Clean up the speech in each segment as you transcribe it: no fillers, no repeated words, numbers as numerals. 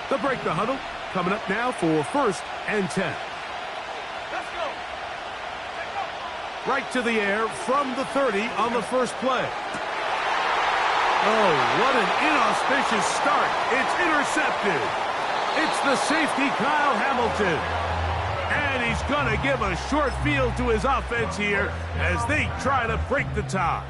They'll break the huddle. Coming up now for 1st and 10. Let's go. Right to the air from the 30 on the first play. Oh, what an inauspicious start. It's intercepted. It's the safety, Kyle Hamilton. And he's going to give a short field to his offense here as they try to break the tie.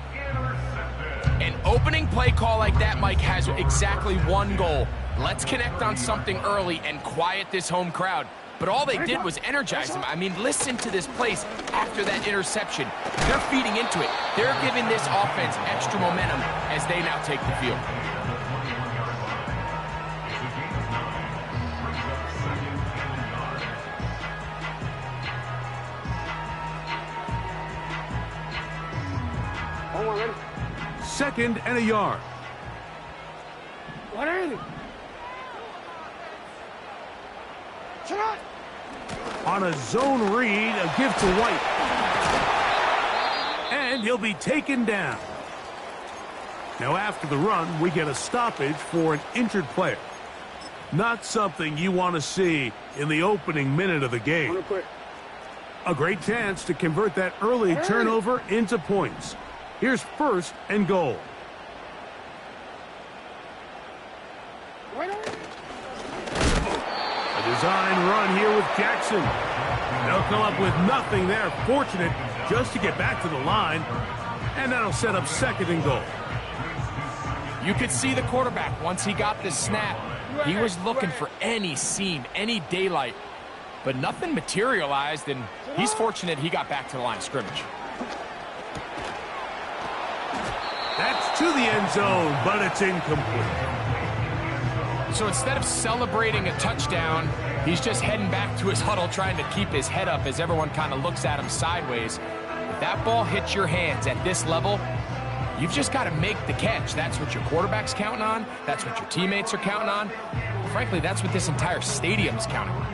An opening play call like that, Mike, has exactly one goal. Let's connect on something early and quiet this home crowd. But all they did was energize them. I mean, listen to this place after that interception. They're feeding into it. They're giving this offense extra momentum as they now take the field. Ready? 2nd and a yard. What are you? Shot! On a zone read, a give to White. And he'll be taken down. Now after the run, we get a stoppage for an injured player. Not something you want to see in the opening minute of the game. A great chance to convert that early turnover into points. Here's 1st and goal. A design run here with Jackson. They'll come up with nothing there. Fortunate just to get back to the line. And that'll set up 2nd and goal. You could see the quarterback once he got the snap. He was looking for any seam, any daylight. But nothing materialized, and he's fortunate he got back to the line of scrimmage. That's to the end zone, but it's incomplete. So instead of celebrating a touchdown, he's just heading back to his huddle trying to keep his head up as everyone kind of looks at him sideways. If that ball hits your hands at this level, you've just got to make the catch. That's what your quarterback's counting on. That's what your teammates are counting on. Frankly, that's what this entire stadium's counting on.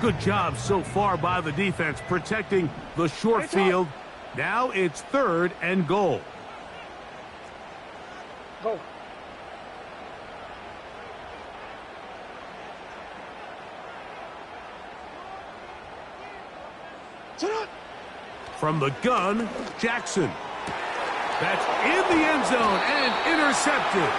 Good job so far by the defense protecting the short field. Now it's 3rd and goal. Go. From the gun, Jackson. That's in the end zone and intercepted.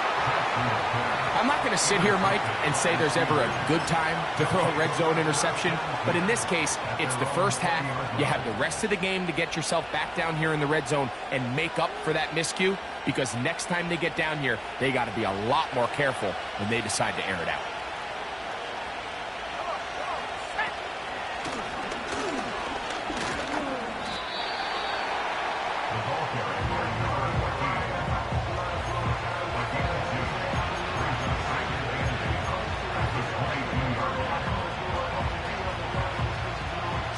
I'm not going to sit here, Mike, and say there's ever a good time to throw a red zone interception, but in this case, it's the first half. You have the rest of the game to get yourself back down here in the red zone and make up for that miscue, because next time they get down here, they got to be a lot more careful when they decide to air it out.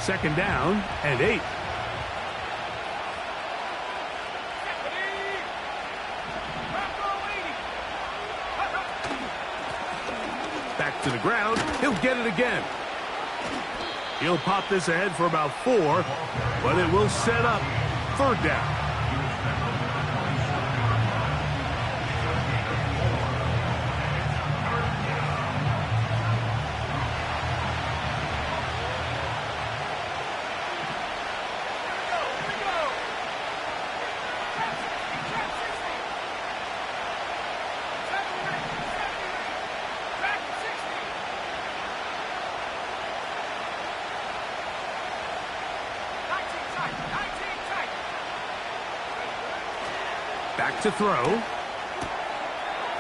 Second down and 8. Back to the ground. He'll get it again. He'll pop this ahead for about 4, but it will set up 3rd down. Back to throw.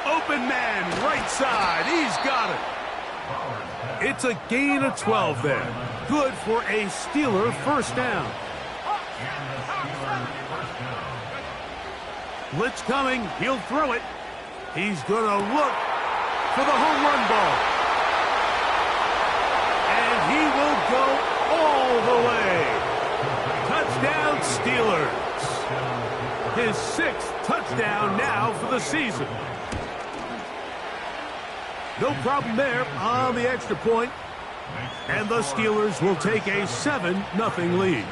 Open man, right side. He's got it. It's a gain of 12 there. Good for a Steeler 1st down. Blitz coming. He'll throw it. He's going to look for the home run ball. And he will go all the way. Touchdown, Steelers. His 6th touchdown now for the season. No problem there on the extra point. And the Steelers will take a 7-0 lead.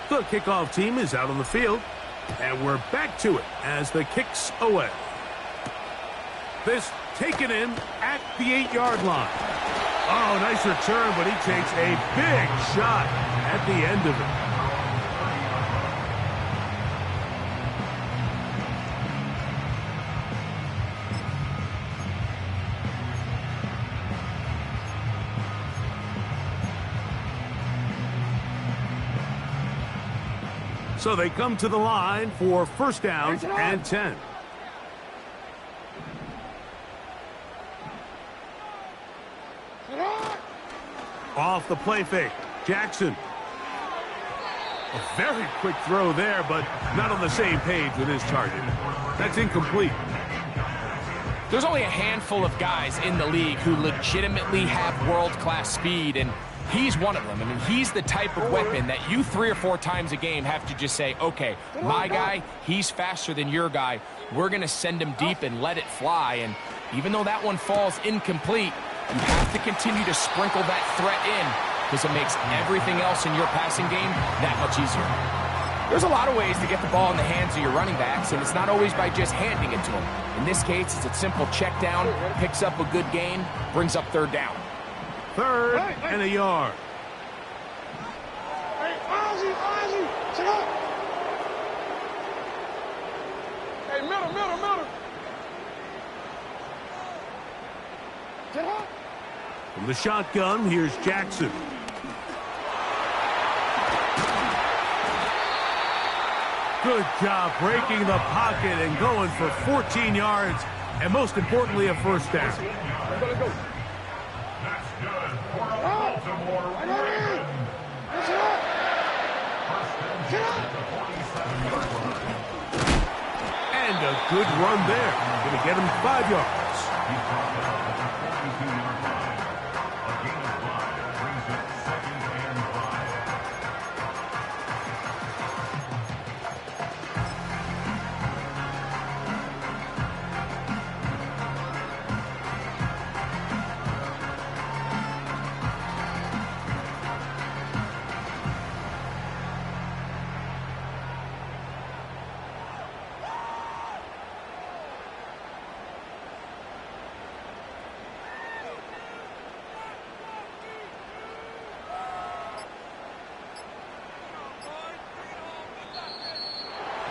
The kickoff team is out on the field, and we're back to it as the kick's away. This taken in at the 8-yard line. Oh, nice return, but he takes a big shot at the end of it. So they come to the line for first down and 10. Off the play fake, Jackson. A very quick throw there, but not on the same page with his target. That's incomplete. There's only a handful of guys in the league who legitimately have world-class speed, and he's one of them. I mean, he's the type of weapon that you 3 or 4 times a game have to just say, okay, my guy, he's faster than your guy. We're going to send him deep and let it fly. And even though that one falls incomplete, you have to continue to sprinkle that threat in because it makes everything else in your passing game that much easier. There's a lot of ways to get the ball in the hands of your running backs, and it's not always by just handing it to them. In this case, it's a simple check down, picks up a good gain, brings up third down. Third and a yard. Hey, Ozzy, sit up. Hey, middle. Sit up. From the shotgun, here's Jackson. Good job breaking the pocket and going for 14 yards, and most importantly, a first down. Let's go. That's good for Baltimore. And a good run there. Going to get him 5 yards.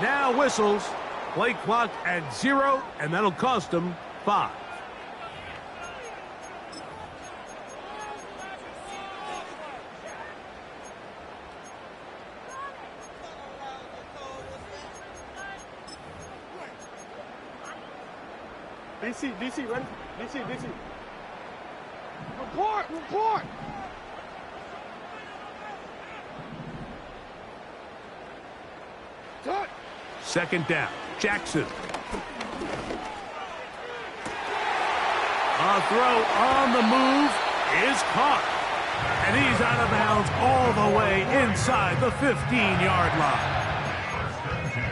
Now whistles. Play clock at 0, and that'll cost them 5. DC, ready? DC. Report. Touch. Second down, Jackson. A throw on the move is caught. And he's out of bounds all the way inside the 15-yard line.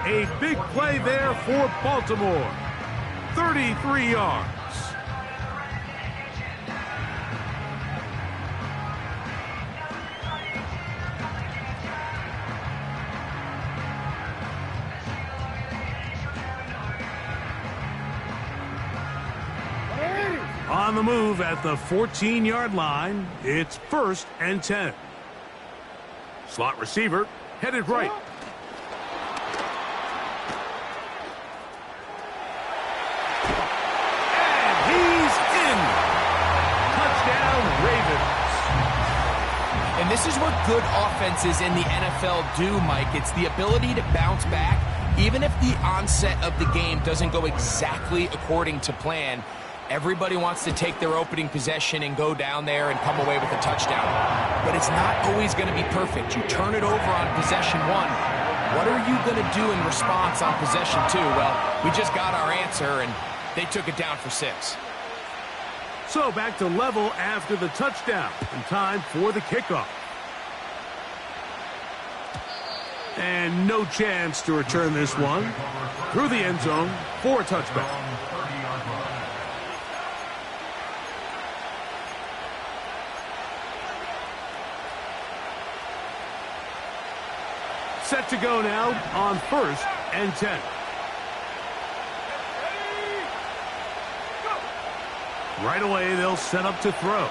A big play there for Baltimore. 33 yards. On the move at the 14-yard line, it's first and 10. Slot receiver headed right. And he's in. Touchdown, Ravens. And this is what good offenses in the NFL do, Mike. It's the ability to bounce back, even if the onset of the game doesn't go exactly according to plan. Everybody wants to take their opening possession and go down there and come away with a touchdown. But it's not always going to be perfect. You turn it over on possession 1. What are you going to do in response on possession 2? Well, we just got our answer, and they took it down for 6. So back to level after the touchdown, and time for the kickoff. And no chance to return this one through the end zone for a touchback. Set to go now on 1st and 10. Right away, they'll set up to throw.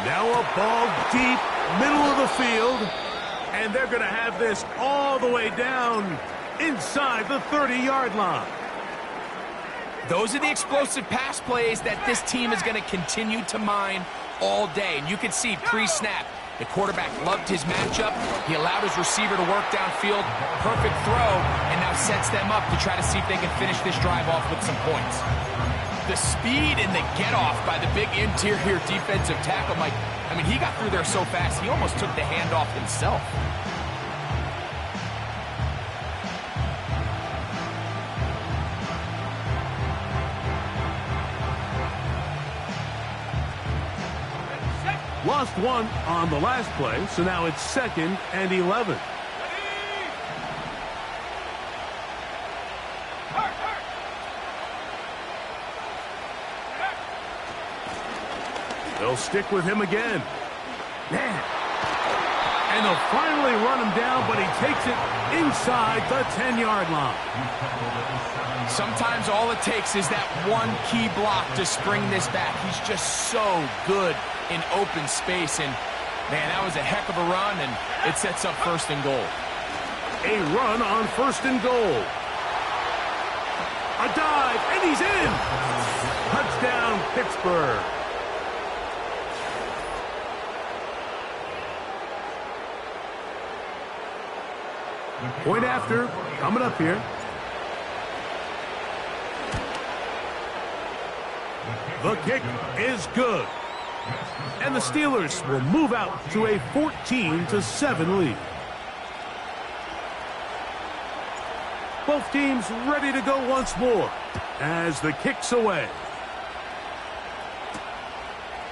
Now a ball deep, middle of the field, and they're going to have this all the way down inside the 30-yard line. Those are the explosive pass plays that this team is going to continue to mine all day. And you can see pre-snap, the quarterback loved his matchup. He allowed his receiver to work downfield. Perfect throw, and now sets them up to try to see if they can finish this drive off with some points. The speed and the get-off by the big interior defensive tackle, Mike. I mean, he got through there so fast, he almost took the handoff himself. Lost one on the last play, so now it's 2nd and 11. They'll stick with him again. Man. And they'll finally run him down, but he takes it inside the 10-yard line. Sometimes all it takes is that one key block to spring this back. He's just so good in open space, and man, that was a heck of a run, and it sets up 1st and goal. A run on 1st and goal. A dive, and he's in. Touchdown, Pittsburgh. Point after, coming up here. The kick is good. And the Steelers will move out to a 14-7 lead. Both teams ready to go once more as the kick's away.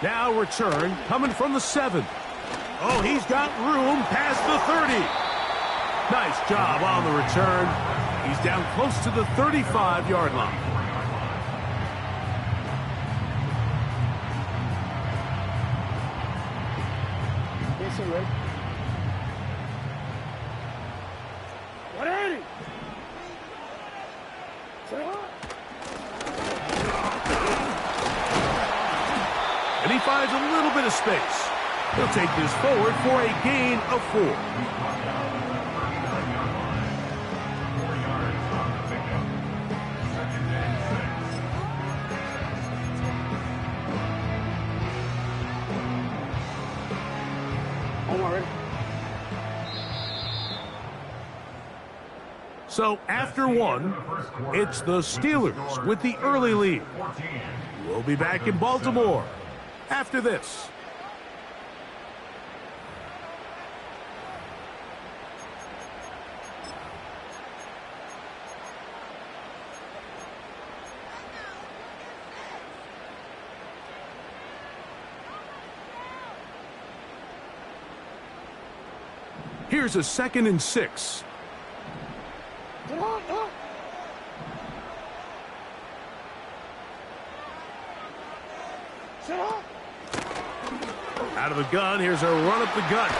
Now return coming from the 7. Oh, he's got room past the 30. Nice job on the return. He's down close to the 35-yard line. Ready? 180. And he finds a little bit of space. He'll take this forward for a gain of 4. So after 1, it's the Steelers with the early lead. We'll be back in Baltimore after this. Here's a 2nd and 6. Out of the gun, here's a run up the gut.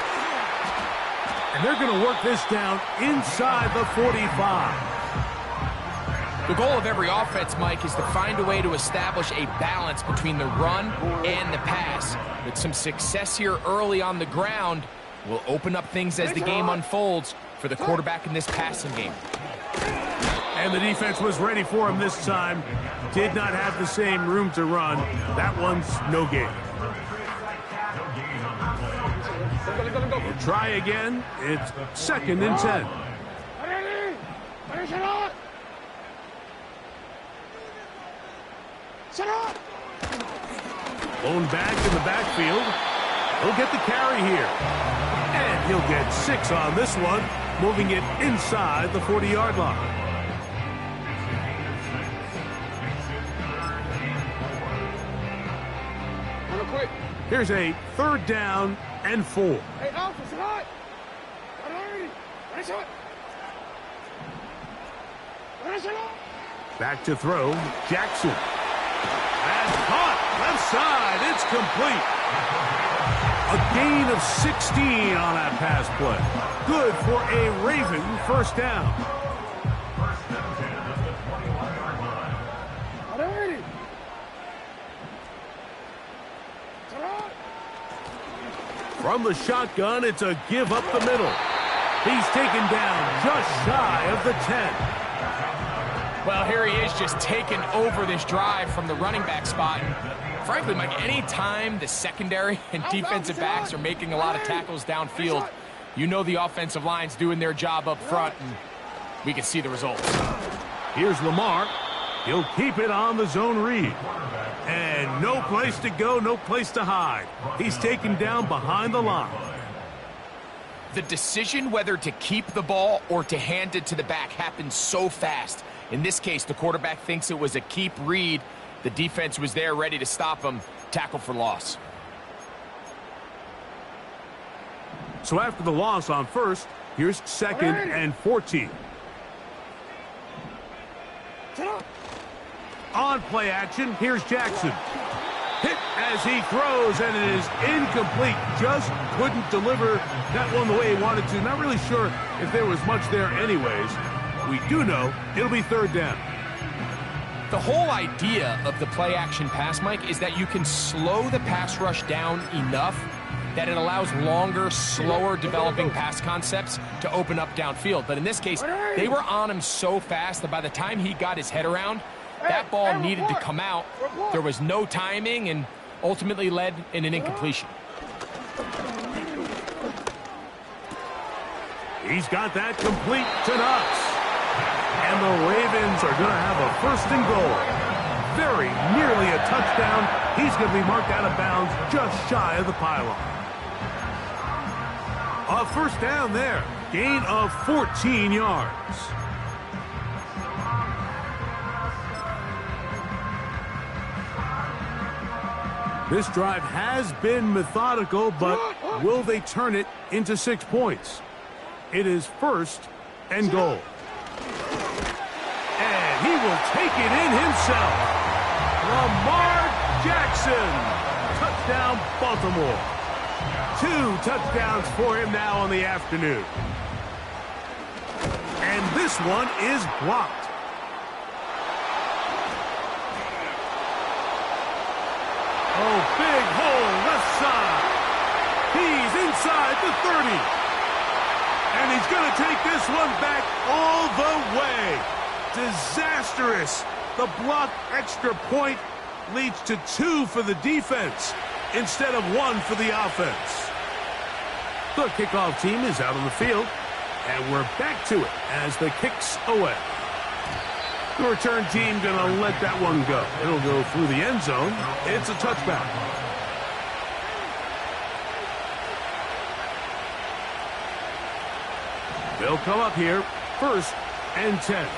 And they're going to work this down inside the 45. The goal of every offense, Mike, is to find a way to establish a balance between the run and the pass. With some success here early on the ground, will open up things as the game unfolds for the quarterback in this passing game. And the defense was ready for him this time. Did not have the same room to run. That one's no gain. We'll try again. It's 2nd and 10. Blown back in the backfield. He'll get the carry here. And he'll get 6 on this one, moving it inside the 40-yard line. Here's a 3rd down and 4. Hey, Alpha, it's hot. Back to throw, Jackson. And caught, left side, it's complete. A gain of 16 on that pass play. Good for a Raven first down. First and 10 at the 21-yard line. Alrighty. From the shotgun, it's a give up the middle. He's taken down just shy of the 10. Well, here he is just taking over this drive from the running back spot. And frankly, Mike, any time the secondary and defensive backs are making a lot of tackles downfield, you know the offensive line's doing their job up front, and we can see the results. Here's Lamar. He'll keep it on the zone read. And no place to go, no place to hide. He's taken down behind the line. The decision whether to keep the ball or to hand it to the back happens so fast. In this case, the quarterback thinks it was a keep read. The defense was there ready to stop him. Tackle for loss. So after the loss on first, here's 2nd and 14. On play action, here's Jackson. Hit as he throws, and it is incomplete. Just couldn't deliver that one the way he wanted to. Not really sure if there was much there anyways. We do know it'll be 3rd down. The whole idea of the play action pass, Mike, is that you can slow the pass rush down enough that it allows longer, slower developing pass concepts to open up downfield. But in this case, they were on him so fast that by the time he got his head around, that ball needed to come out. There was no timing and ultimately led in an incompletion. He's got that complete to Knox. And the Ravens are going to have a 1st and goal. Very nearly a touchdown. He's going to be marked out of bounds just shy of the pylon. A 1st down there. Gain of 14 yards. This drive has been methodical, but will they turn it into 6 points? It is 1st and goal. And he will take it in himself. Lamar Jackson. Touchdown, Baltimore. 2 touchdowns for him now on the afternoon. And this one is blocked. Oh, big hole left side. He's inside the 30. And he's going to take this one back all the way. Disastrous. The blocked extra point leads to 2 for the defense instead of 1 for the offense. The kickoff team is out on the field, and we're back to it as the kick's away. The return team going to let that one go. It'll go through the end zone. It's a touchback. They'll come up here, 1st and 10.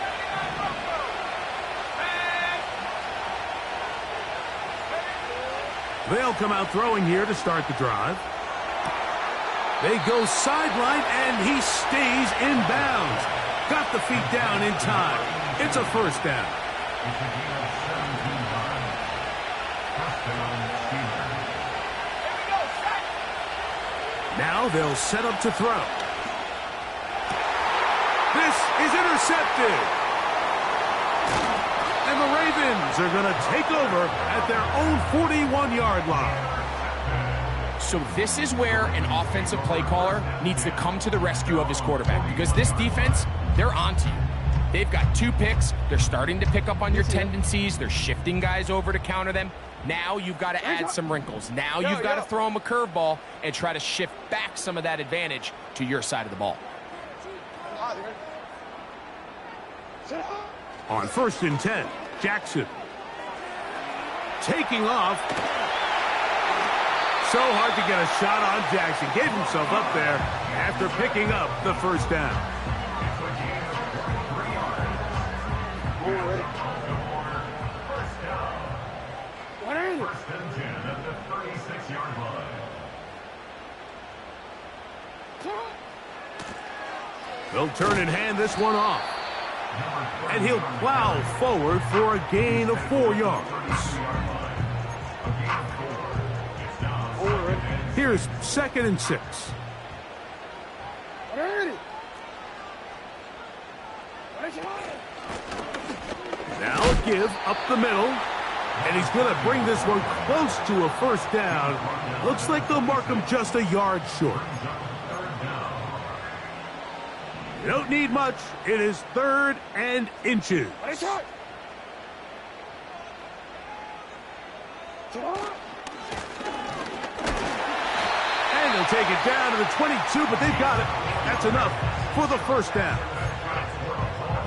They'll come out throwing here to start the drive. They go sideline, and he stays in bounds. Got the feet down in time. It's a 1st down. Now they'll set up to throw. This is intercepted. And the Ravens are going to take over at their own 41-yard line. So this is where an offensive play caller needs to come to the rescue of his quarterback, because this defense, they're onto you. They've got 2 picks. They're starting to pick up on your tendencies. They're shifting guys over to counter them. Now you've got to add some wrinkles. Now you've got to throw them a curveball and try to shift back some of that advantage to your side of the ball. On 1st and 10, Jackson. Taking off. So hard to get a shot on Jackson. Gave himself up there after picking up the 1st down. They'll turn and hand this one off. And he'll plow forward for a gain of 4 yards. Here's 2nd and 6. Now a give up the middle. And he's going to bring this one close to a first down. Looks like they'll mark him just a yard short. You don't need much. It is 3rd and inches. And they'll take it down to the 22, but they've got it. That's enough for the first down.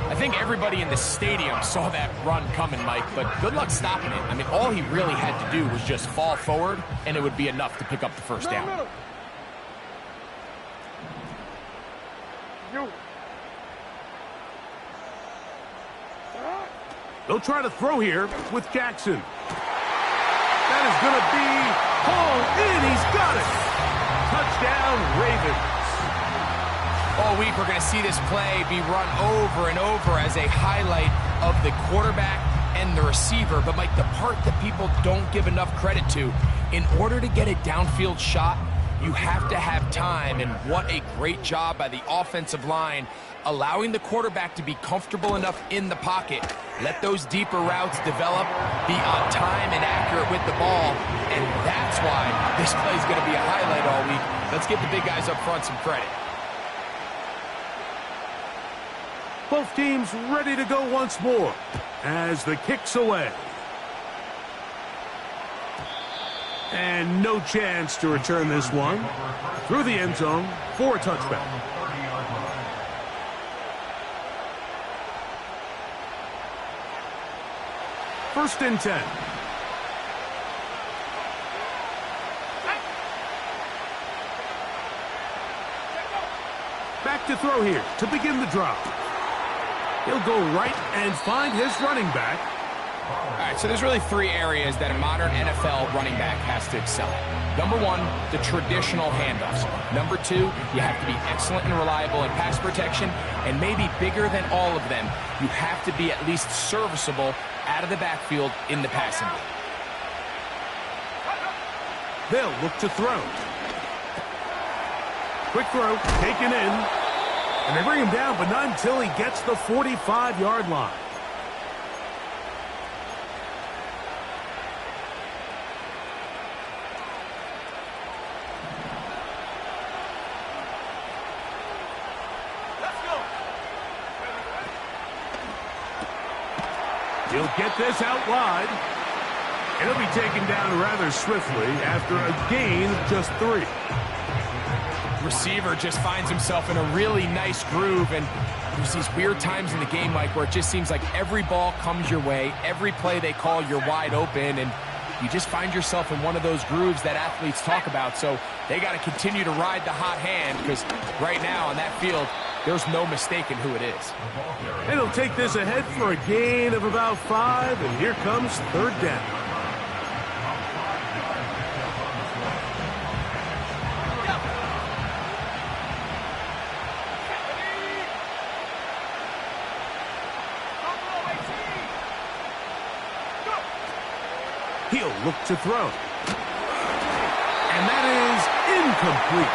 I think everybody in the stadium saw that run coming, Mike, but good luck stopping it. I mean, all he really had to do was just fall forward, and it would be enough to pick up the first down. They'll try to throw here with Jackson. That is going to be hauled in. He's got it. Touchdown, Ravens. All week, we're going to see this play be run over and over as a highlight of the quarterback and the receiver. But, Mike, the part that people don't give enough credit to, in order to get a downfield shot, you have to have time. And what a great job by the offensive line, allowing the quarterback to be comfortable enough in the pocket. Let those deeper routes develop, be on time and accurate with the ball. And that's why this play is going to be a highlight all week. Let's give the big guys up front some credit. Both teams ready to go once more as the kick's away. And no chance to return this one through the end zone for a touchback. First and 10. Back to throw here to begin the drive. He'll go right and find his running back. All right, so there's really 3 areas that a modern NFL running back has to excel at. Number 1, the traditional handoffs. Number 2, you have to be excellent and reliable in pass protection. And maybe bigger than all of them, you have to be at least serviceable out of the backfield in the passing game. They'll look to throw. Quick throw, taken in. And they bring him down, but not until he gets the 45-yard line. He'll get this out wide. And he'll be taken down rather swiftly after a gain of just 3. Receiver just finds himself in a really nice groove, and there's these weird times in the game, Mike, where it just seems like every ball comes your way, every play they call, you're wide open, and you just find yourself in one of those grooves that athletes talk about. So they got to continue to ride the hot hand, because right now on that field, there's no mistaking who it is. And he'll take this ahead for a gain of about 5, and here comes 3rd down. He'll look to throw. And that is incomplete.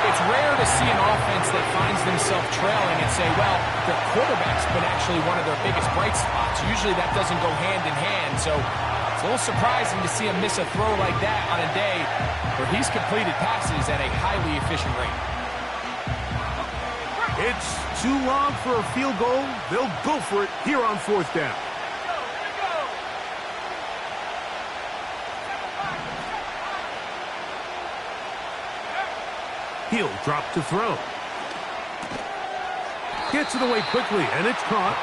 It's rare to see an offense that finds themselves trailing and say, well, their quarterback's been actually one of their biggest bright spots. Usually that doesn't go hand in hand, so it's a little surprising to see him miss a throw like that on a day where he's completed passes at a highly efficient rate. It's too long for a field goal. They'll go for it here on 4th down. He'll drop to throw. Gets it away quickly, and it's caught.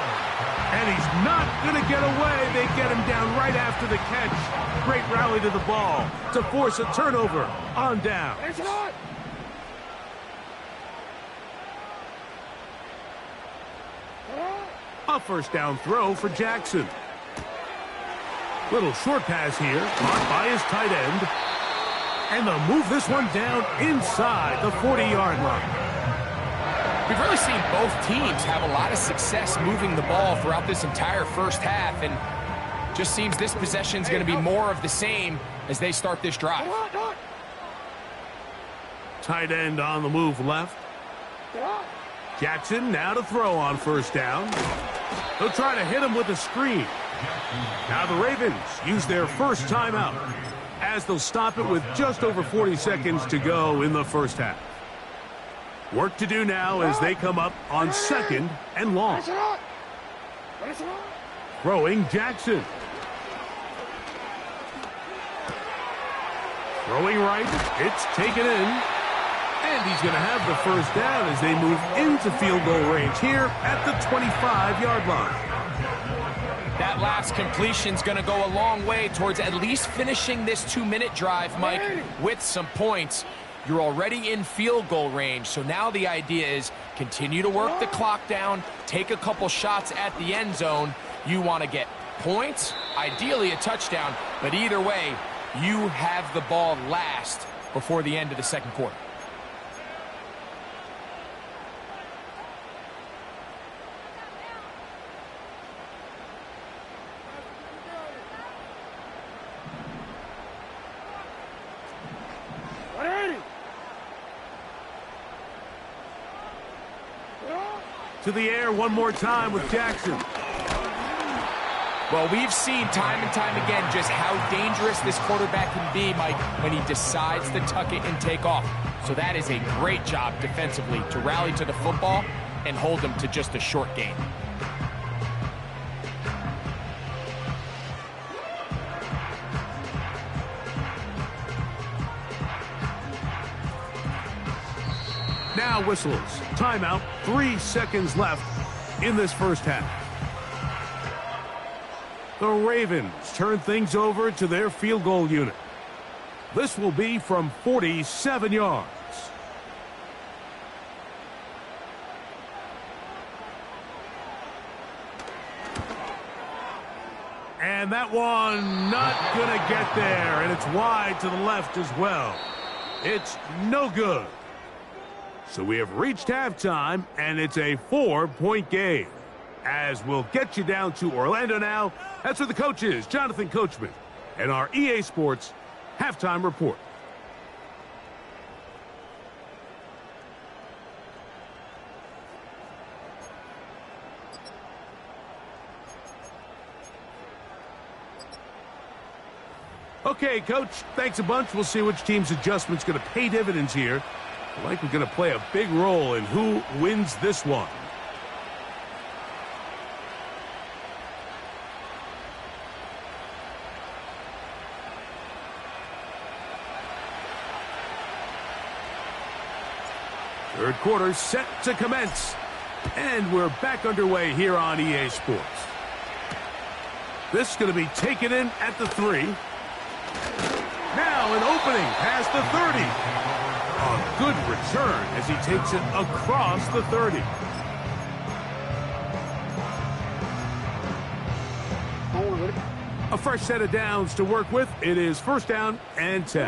And he's not going to get away. They get him down right after the catch. Great rally to the ball to force a turnover on down. A first down throw for Jackson. Little short pass here, caught by his tight end. And they'll move this one down inside the 40-yard line. We've really seen both teams have a lot of success moving the ball throughout this entire first half, and just seems this possession is going to be more of the same as they start this drive. Tight end on the move left. Jackson now to throw on first down. They'll try to hit him with a screen. Now the Ravens use their first timeout as they'll stop it with just over 40 seconds to go in the first half. Work to do now as they come up on second and long. Throwing Jackson. Throwing right, it's taken in. And he's going to have the first down as they move into field goal range here at the 25-yard line. That last completion's going to go a long way towards at least finishing this 2-minute drive, Mike, with some points. You're already in field goal range, so now the idea is continue to work the clock down, take a couple shots at the end zone. You want to get points, ideally a touchdown, but either way, you have the ball last before the end of the second quarter. To the air one more time with Jackson. Well, we've seen time and time again just how dangerous this quarterback can be, Mike, when he decides to tuck it and take off. So that is a great job defensively to rally to the football and hold them to just a short gain. Now whistles. Timeout. 3 seconds left in this first half. The Ravens turn things over to their field goal unit. This will be from 47 yards. And that one not going to get there, and it's wide to the left as well. It's no good. So we have reached halftime, and it's a 4-point game. As we'll get you down to Orlando now, that's where the coach is, Jonathan Coachman, and our EA Sports halftime report. Okay, Coach, thanks a bunch. We'll see which team's adjustment's going to pay dividends here. I think we're going to play a big role in who wins this one. Third quarter set to commence. And we're back underway here on EA Sports. This is going to be taken in at the 3. Now an opening past the 30. A good return as he takes it across the 30. A fresh set of downs to work with. It is first down and 10.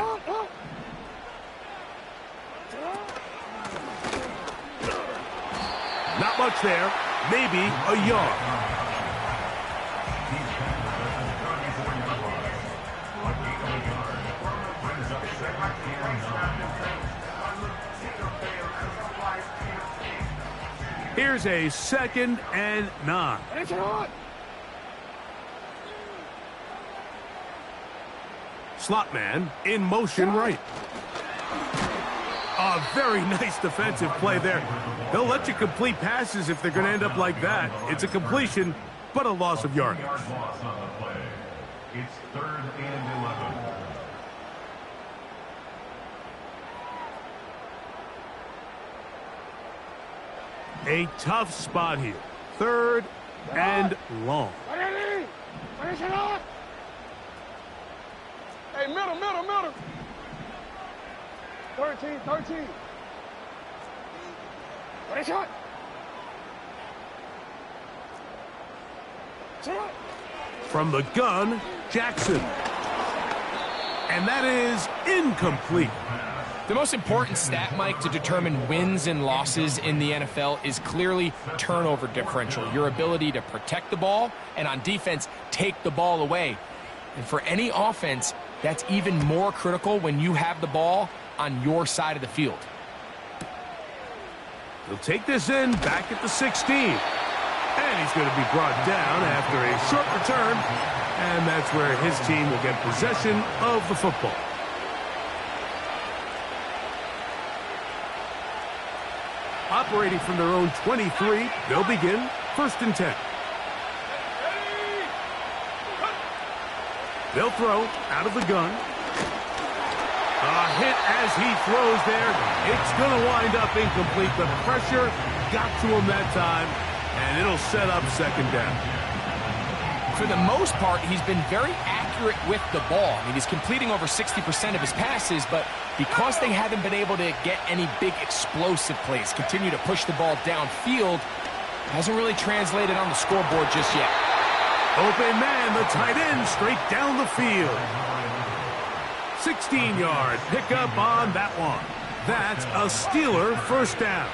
Not much there. Maybe a yard. Here's a 2nd and 9. Slot man in motion right. A very nice defensive play there. They'll let you complete passes if they're going to end up like that. It's a completion, but a loss of yardage. It's 3rd and 11. A tough spot here. 3rd and long. Hey, middle. 13. Shot. From the gun, Jackson. And that is incomplete. The most important stat, Mike, to determine wins and losses in the NFL is clearly turnover differential, your ability to protect the ball and on defense take the ball away. And for any offense, that's even more critical when you have the ball on your side of the field. He'll take this in back at the 16. And he's going to be brought down after a short return. And that's where his team will get possession of the football. Operating from their own 23, they'll begin 1st and 10. They'll throw out of the gun. A hit as he throws there. It's going to wind up incomplete. The pressure got to him that time, and it'll set up 2nd down. For the most part, he's been very accurate with the ball. I mean, he's completing over 60% of his passes, but because they haven't been able to get any big explosive plays, continue to push the ball downfield, hasn't really translated on the scoreboard just yet. Open man, the tight end, straight down the field. 16-yard pickup on that one. That's a Steeler 1st down.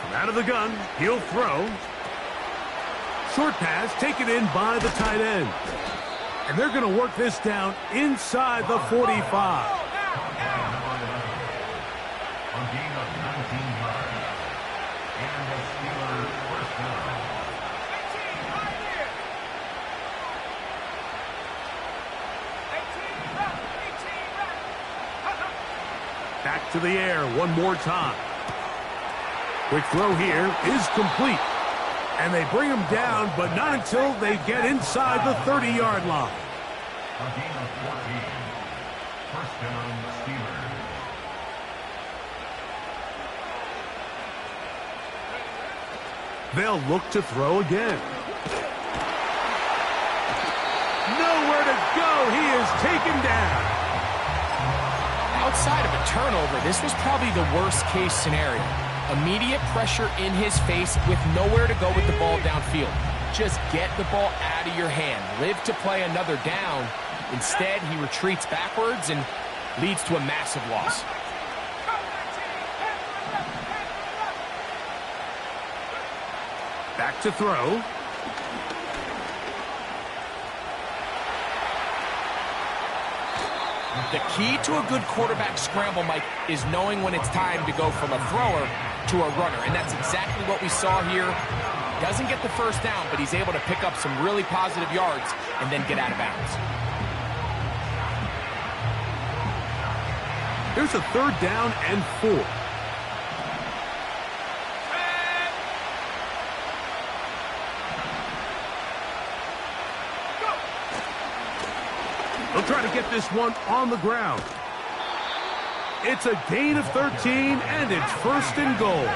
From out of the gun, he'll throw. Short pass taken in by the tight end. And they're going to work this down inside the 45. A gain of 19 yards. And the Steelers 1st down. Back to the air one more time. Quick throw here is complete. And they bring him down, but not until they get inside the 30-yard line. A gain of 14. 1st down, Steelers. They'll look to throw again. Nowhere to go. He is taken down. Outside of a turnover, this was probably the worst-case scenario. Immediate pressure in his face with nowhere to go with the ball downfield. Just get the ball out of your hand. Live to play another down. Instead, he retreats backwards and leads to a massive loss. Back to throw. The key to a good quarterback scramble, Mike, is knowing when it's time to go from a thrower to a runner. And that's exactly what we saw here. Doesn't get the 1st down, but he's able to pick up some really positive yards and then get out of bounds. Here's a 3rd down and 4. They'll try to get this one on the ground. It's a gain of 13, and it's 1st and goal.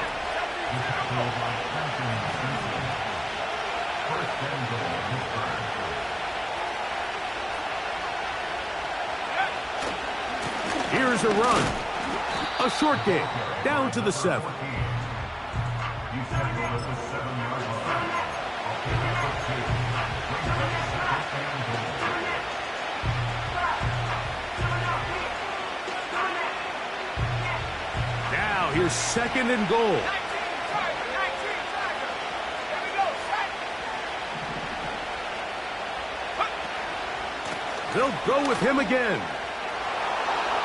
Here's a run. A short game, down to the 7. Now here's 2nd and goal. They'll go with him again.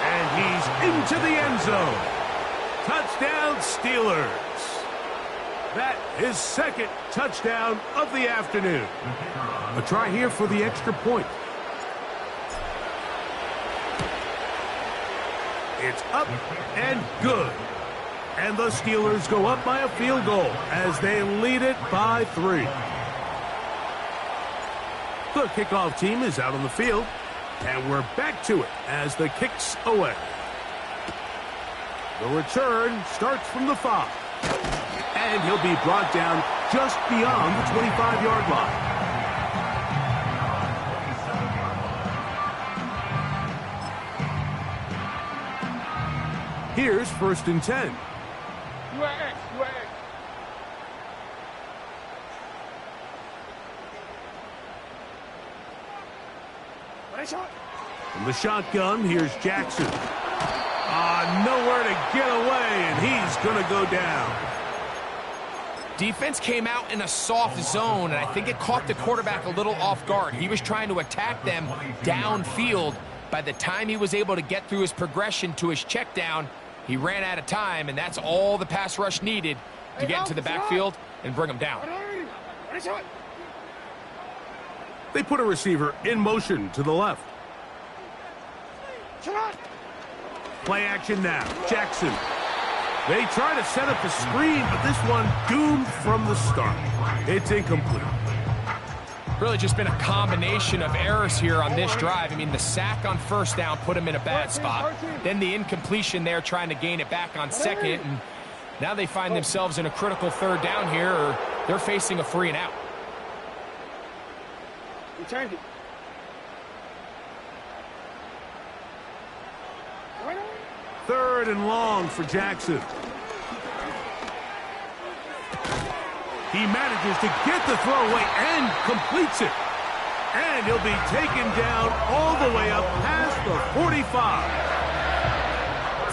And he's into the end zone. Touchdown, Steelers. That is 2nd touchdown of the afternoon. A try here for the extra point. It's up and good. And the Steelers go up by a field goal as they lead it by 3. The kickoff team is out on the field. And we're back to it as the kick's away. The return starts from the 5. And he'll be brought down just beyond the 25-yard line. Here's 1st and 10. You at X. From the shotgun, here's Jackson. Nowhere to get away, and he's going to go down. Defense came out in a soft zone, and I think it caught the quarterback a little off guard. He was trying to attack them downfield. By the time he was able to get through his progression to his check down, he ran out of time, and that's all the pass rush needed to get into the backfield and bring him down. They put a receiver in motion to the left. Play action now. Jackson. They try to set up the screen, but this one doomed from the start. It's incomplete. Really just been a combination of errors here on this drive. I mean, the sack on first down put him in a bad spot. Then the incompletion there trying to gain it back on second. And now they find themselves in a critical third down here, or they're facing a 3 and out. Third and long for Jackson. He manages to get the throw away and completes it. And he'll be taken down all the way up past the 45.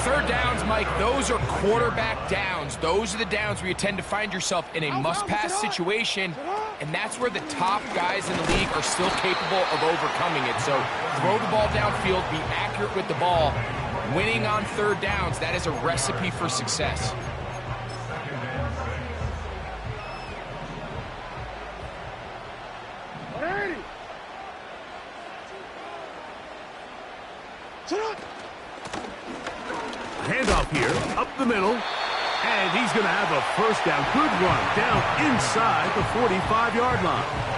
Third downs, Mike, those are quarterback downs. Those are the downs where you tend to find yourself in a must-pass situation, and that's where the top guys in the league are still capable of overcoming it. So throw the ball downfield, be accurate with the ball. Winning on third downs, that is a recipe for success. Handoff here, up the middle, and he's going to have a first down. Good run down inside the 45-yard line.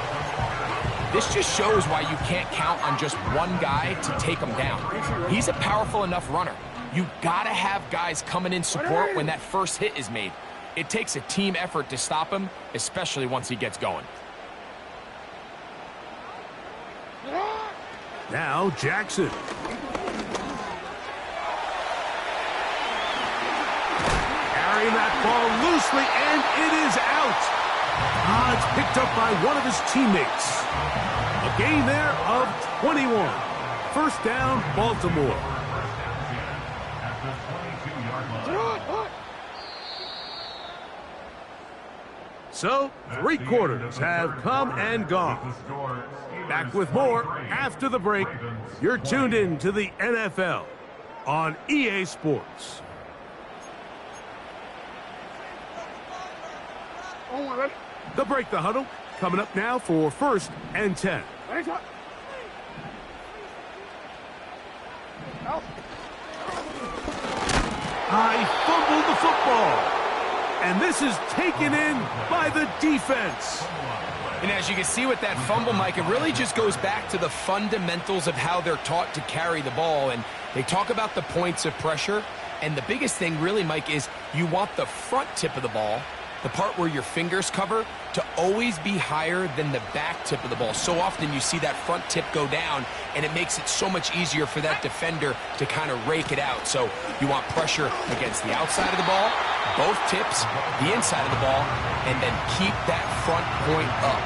This just shows why you can't count on just one guy to take him down. He's a powerful enough runner. You gotta have guys coming in support when that first hit is made. It takes a team effort to stop him, especially once he gets going. Now Jackson. Carrying that ball loosely, and it is out. It's picked up by one of his teammates. A gain there of 21. First down, Baltimore. So, 3 quarters have come and gone. Back with more after the break. You're tuned in to the NFL on EA Sports. The break, the huddle, coming up now for 1st and 10. I fumbled the football. And this is taken in by the defense. And as you can see with that fumble, Mike, it really just goes back to the fundamentals of how they're taught to carry the ball. And they talk about the points of pressure. And the biggest thing really, Mike, is you want the front tip of the ball, the part where your fingers cover, to always be higher than the back tip of the ball. So often you see that front tip go down, and it makes it so much easier for that defender to kind of rake it out. So you want pressure against the outside of the ball, both tips, the inside of the ball, and then keep that front point up.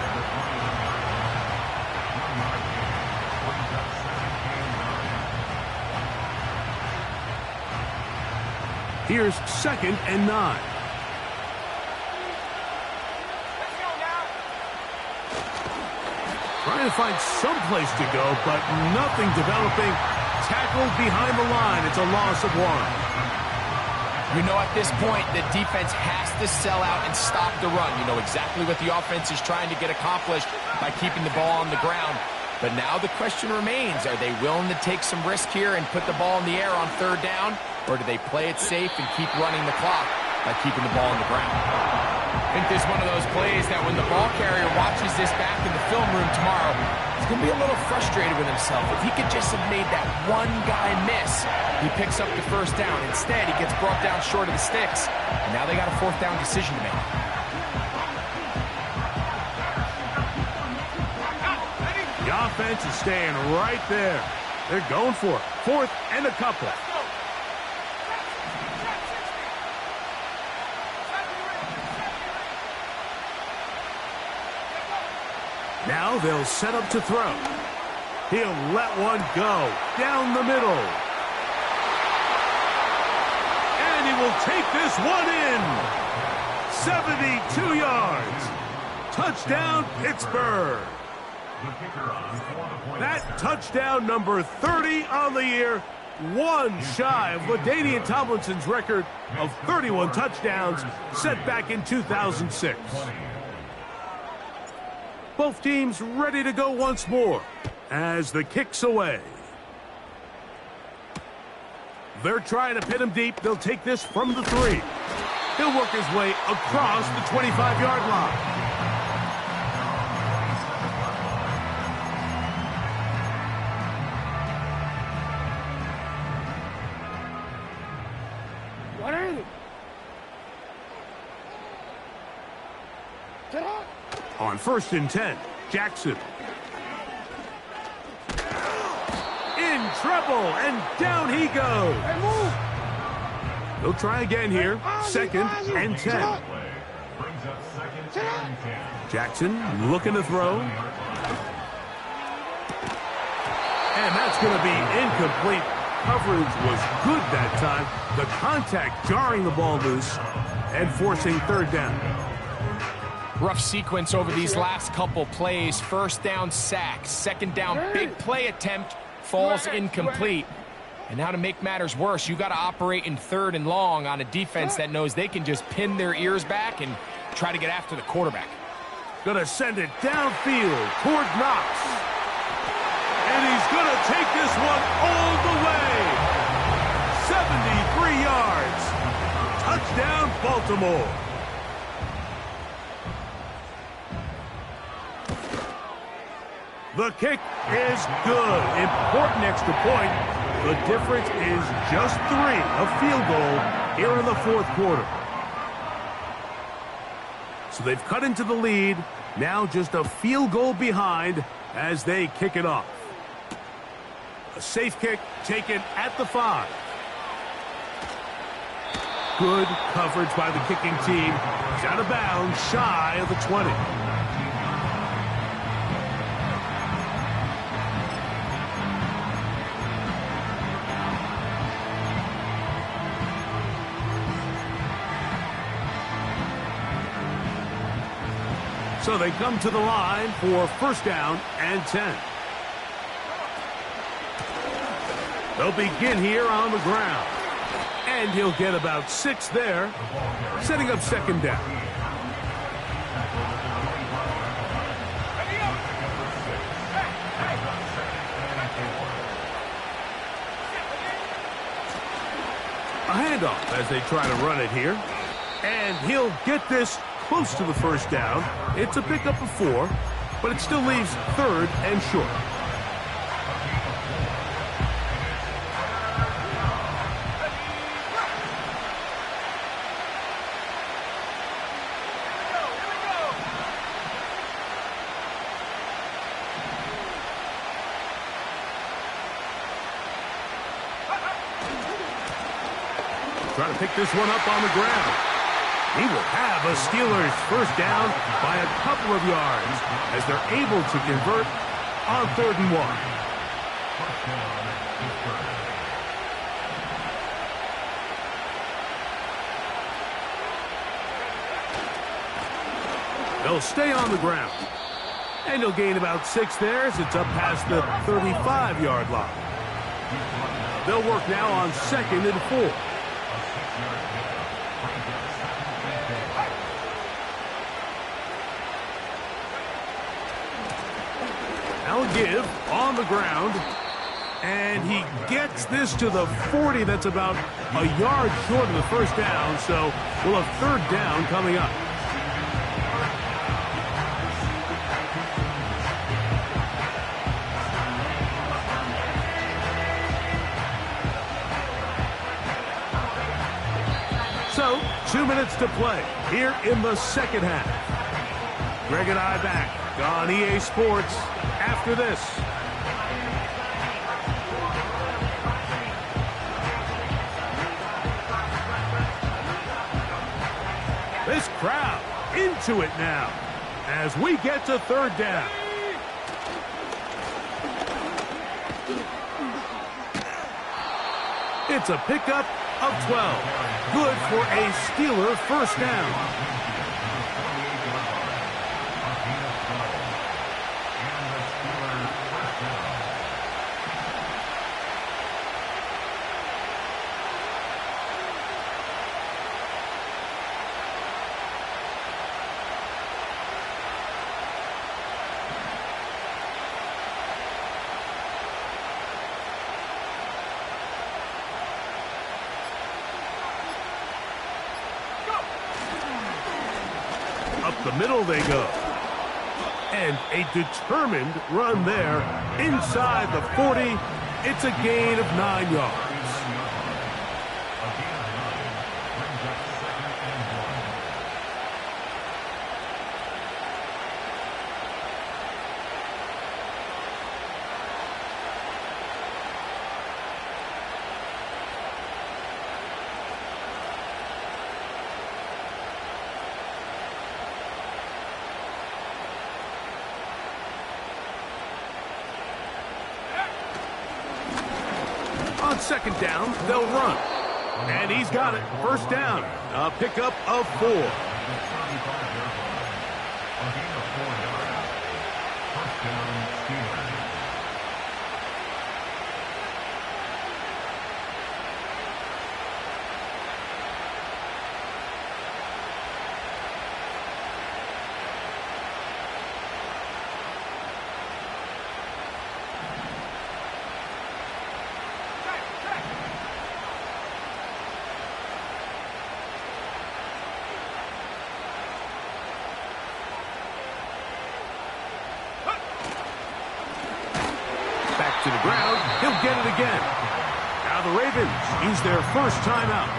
Here's 2nd and 9. Trying to find some place to go, but nothing developing. Tackled behind the line. It's a loss of 1. You know, at this point, the defense has to sell out and stop the run. You know exactly what the offense is trying to get accomplished by keeping the ball on the ground. But now the question remains, are they willing to take some risk here and put the ball in the air on 3rd down? Or do they play it safe and keep running the clock by keeping the ball on the ground? I think this is one of those plays that when the ball carrier watches this back in the film room tomorrow, he's going to be a little frustrated with himself. If he could just have made that one guy miss, he picks up the first down. Instead, he gets brought down short of the sticks, and now they got a 4th down decision to make. The offense is staying right there. They're going for it. 4th and a couple. Now they'll set up to throw. He'll let one go down the middle. And he will take this one in. 72 yards. Touchdown, Pittsburgh. That touchdown number 30 on the year, one shy of LaDainian Tomlinson's record of 31 touchdowns set back in 2006. Both teams ready to go once more as the kick's away. They're trying to pin him deep. They'll take this from the 3. He'll work his way across the 25-yard line. What are you? Get up. On 1st and 10, Jackson. In trouble, and down he goes. Hey, move. They'll try again here. 2nd and 10. Jackson looking to throw. And that's going to be incomplete. Coverage was good that time. The contact jarring the ball loose and forcing 3rd down. Rough sequence over these last couple plays. 1st down sack, 2nd down big play attempt falls incomplete. And now to make matters worse, you got to operate in 3rd and long on a defense that knows they can just pin their ears back and try to get after the quarterback. Gonna send it downfield toward Knox. And he's gonna take this one all the way. 73 yards. Touchdown, Baltimore. The kick is good. Important extra point. The difference is just 3, a field goal here in the 4th quarter. So they've cut into the lead. Now just a field goal behind as they kick it off. A safe kick taken at the 5. Good coverage by the kicking team. He's out of bounds, shy of the 20. So they come to the line for 1st down and 10. They'll begin here on the ground. And he'll get about 6 there, setting up 2nd down. A handoff as they try to run it here. And he'll get this close to the 1st down. It's a pickup of 4, but it still leaves 3rd and short. Try to pick this one up on the ground. He will have a Steelers 1st down by a couple of yards as they're able to convert on 3rd and 1. They'll stay on the ground. And he'll gain about 6 there as it's up past the 35-yard line. They'll work now on 2nd and 4. Now a give on the ground, and he gets this to the 40. That's about a yard short of the 1st down, so we'll have 3rd down coming up. So 2 minutes to play here in the 2nd half. Greg and I back on EA Sports after this. This crowd into it now as we get to 3rd down. It's a pickup of 12. Good for a Steeler 1st down. the middle they go. And a determined run there inside the 40. It's a gain of 9 yards. On second down, they'll run. And he's got it. First down. A pickup of 4. To the ground, he'll get it again. Now the Ravens use their first timeout.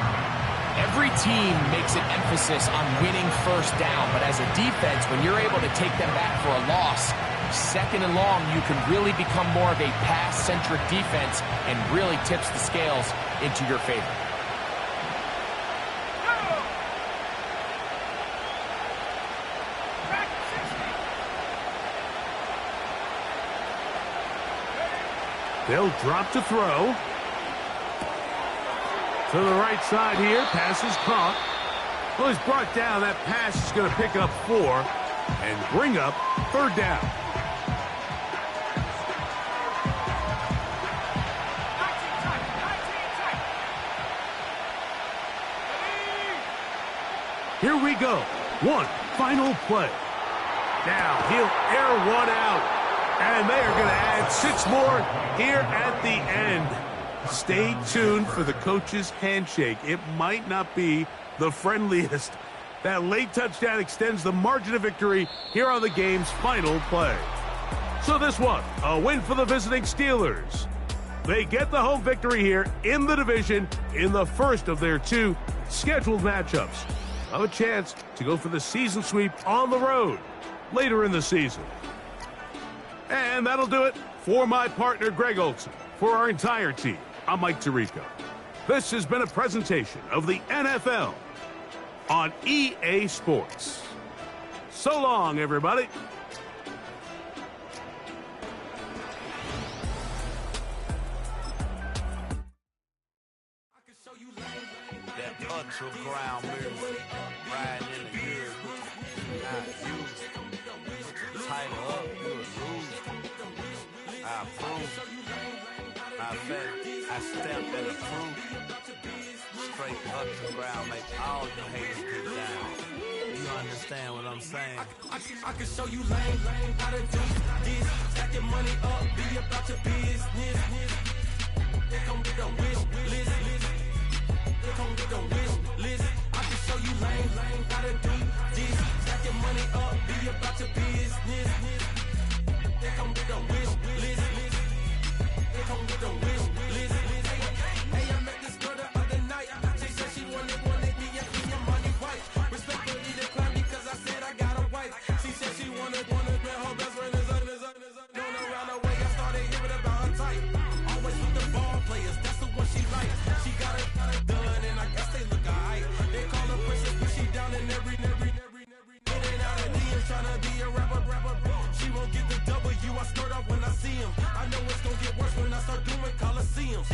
Every team makes an emphasis on winning first down, but as a defense, when you're able to take them back for a loss, second and long, you can really become more of a pass-centric defense and really tips the scales into your favor. They'll drop to throw. To the right side here. Pass is caught. Well, he's brought down. That pass is going to pick up 4 and bring up third down. Here we go. One final play. Now he'll air one out. And they are going to add 6 more here at the end. Stay tuned for the coach's handshake. It might not be the friendliest. That late touchdown extends the margin of victory here on the game's final play. So this one, a win for the visiting Steelers. They get the home victory here in the division in the first of their 2 scheduled matchups. Have a chance to go for the season sweep on the road later in the season. And that'll do it for my partner, Greg Olson. For our entire team, I'm Mike Tirico. This has been a presentation of the NFL on EA Sports. So long, everybody. That ultra ground move, riding in the good, not used. Tighten up, you a lose. I approve. I bet I stepped and approved. Straight ultra ground, make all your haters get down. You understand what I'm saying? I can show you lame, how to do this. Stack your money up, be about your business. They come with the wish list. They come with the wish list. I can show you lame, how to do this. Stack your money up, be about your business. They come with the wish list. They come with the wish list. Hey, I met this girl the other night. She said she wanted me and your money white. Respectfully declined because I said I got a wife. She said she wanted man, her best friend is doing around the way. I started hearing about her type. Always with the ball players, that's the one she likes. She got it done, and I guess they look alright. They call her princess, but she down in every. In and out of DMs, trying to be a rapper. She won't get the W, I skirt off when I see him. I know it's gonna get worse when I start doing Coliseums.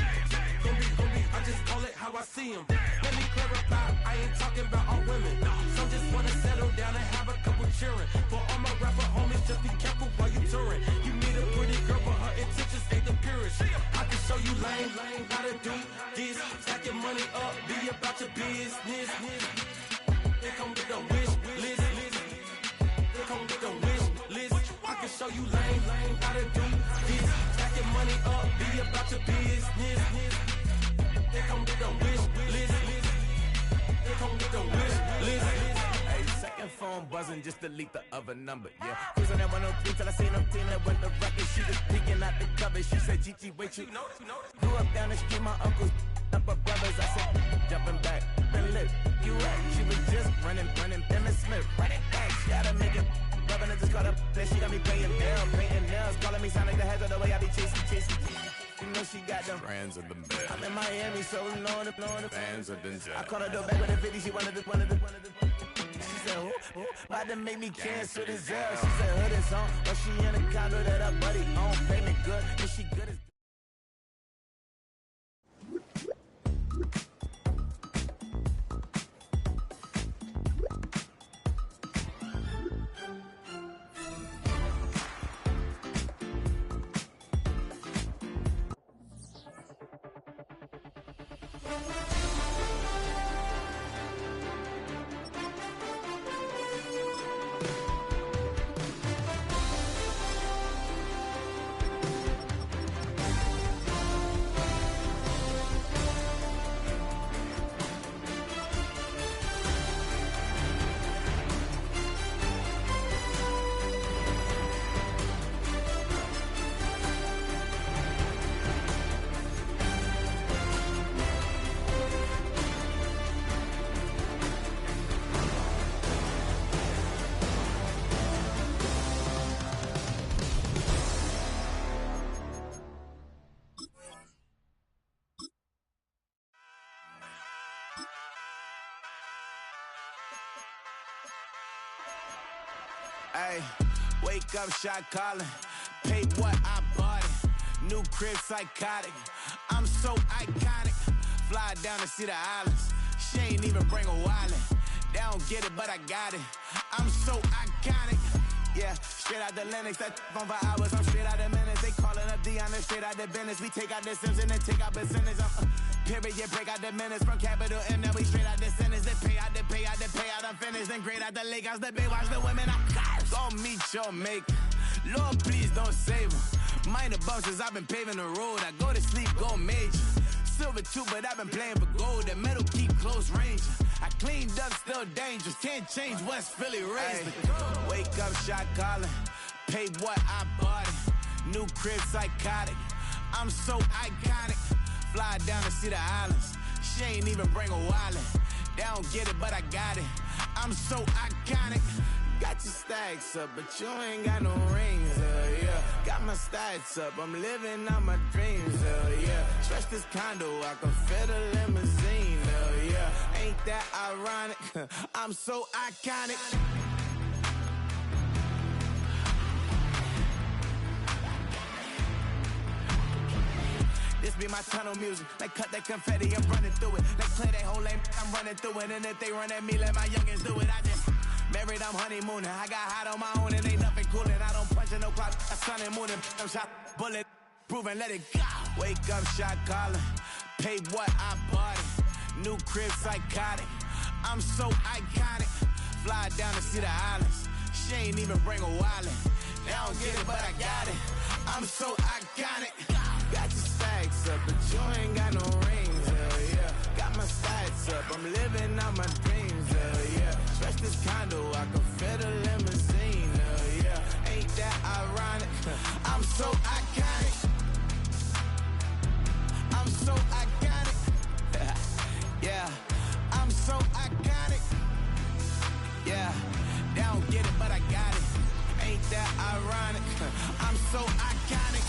Gonna be, I just call it how I see him. Let me clarify, I ain't talking about all women. Some just wanna settle down and have a couple cheering. For all my rapper homies, just be careful while you touring. You meet a pretty girl, but her intentions ain't the purest. I can show you lame, how to do this. Stack your money up, be about your business. They come with the wish list. They come with the wish list. I can show you lame, how to do this. Stack your money up, be about your business. They come with the wish list. They come with the wish list. Second phone buzzing, just delete the other number, yeah. Cruising at 103 till I seen them team that went the record. She was peeking out the cover. She said, Gigi, wait, you know. Grew up down the street, my uncles up her brothers. I said, jumping back, been lit. You at? She was just running, Emmett Smith, running back. She gotta make it. Rubbing it, just caught up. Then she got me painting nails, calling me sound like the heads of the way I be chasing. You know she got them Brands of the bed. I'm in Miami, so knowing the Fans of the I caught her door back with a 50, she wanted the. She said, who? About to make me cancel the Zell. She said, hood is on, but she in a condo that her buddy own. Payment good, and she good as. Ay, wake up, shot calling. Paid what I bought it. New crib, psychotic. I'm so iconic. Fly down to see the islands. She ain't even bring a wallet. They don't get it, but I got it. I'm so iconic. Yeah, straight out the Linux, that on for hours. I'm straight out the minutes. They calling up Dion, straight out the business. We take out the Sims and then take out percentage. Period, break out the minutes from capital M. Now we straight out the sentence. They pay out, I'm finished. Then great out the Lakers, the bay, watch the women. I'm gon' meet your maker. Lord, please don't save them. Minor bumps as I've been paving the road. I go to sleep, go major. Silver too, but I've been playing for gold. The metal keep close range. I cleaned up, still dangerous. Can't change West Philly raised. Wake up, shot calling. Pay what I bought it. New crib, psychotic. I'm so iconic. Fly down to see the islands. She ain't even bring a wallet. They don't get it, but I got it. I'm so iconic. Got your stacks up, but you ain't got no rings, yeah. Got my stats up, I'm living out my dreams, yeah. Stretch this condo, I can fit a limousine, yeah. Ain't that ironic? I'm so iconic. This be my tunnel music. Like cut that confetti, I'm running through it. Like play that whole lane, I'm running through it. And if they run at me, let my youngins do it. I just married, I'm honeymooning. I got hot on my own and ain't nothing coolin'. I don't punch in no clock, I sun and moon. I'm shot, bullet, proven, let it go. Wake up, shot calling. Pay what I bought it. New crib, psychotic. I'm so iconic. Fly down to see the islands. She ain't even bring a wallet. They don't get it, but I got it. I'm so iconic. Got your stacks up, but you ain't got no rings, yeah. Got my stats up, I'm living out my dreams, yeah. Stretch this condo, I can fit a limousine, yeah. Ain't that ironic? I'm so iconic. I'm so iconic. Yeah, I'm so iconic. Yeah, they don't get it, but I got it. Ain't that ironic? I'm so iconic.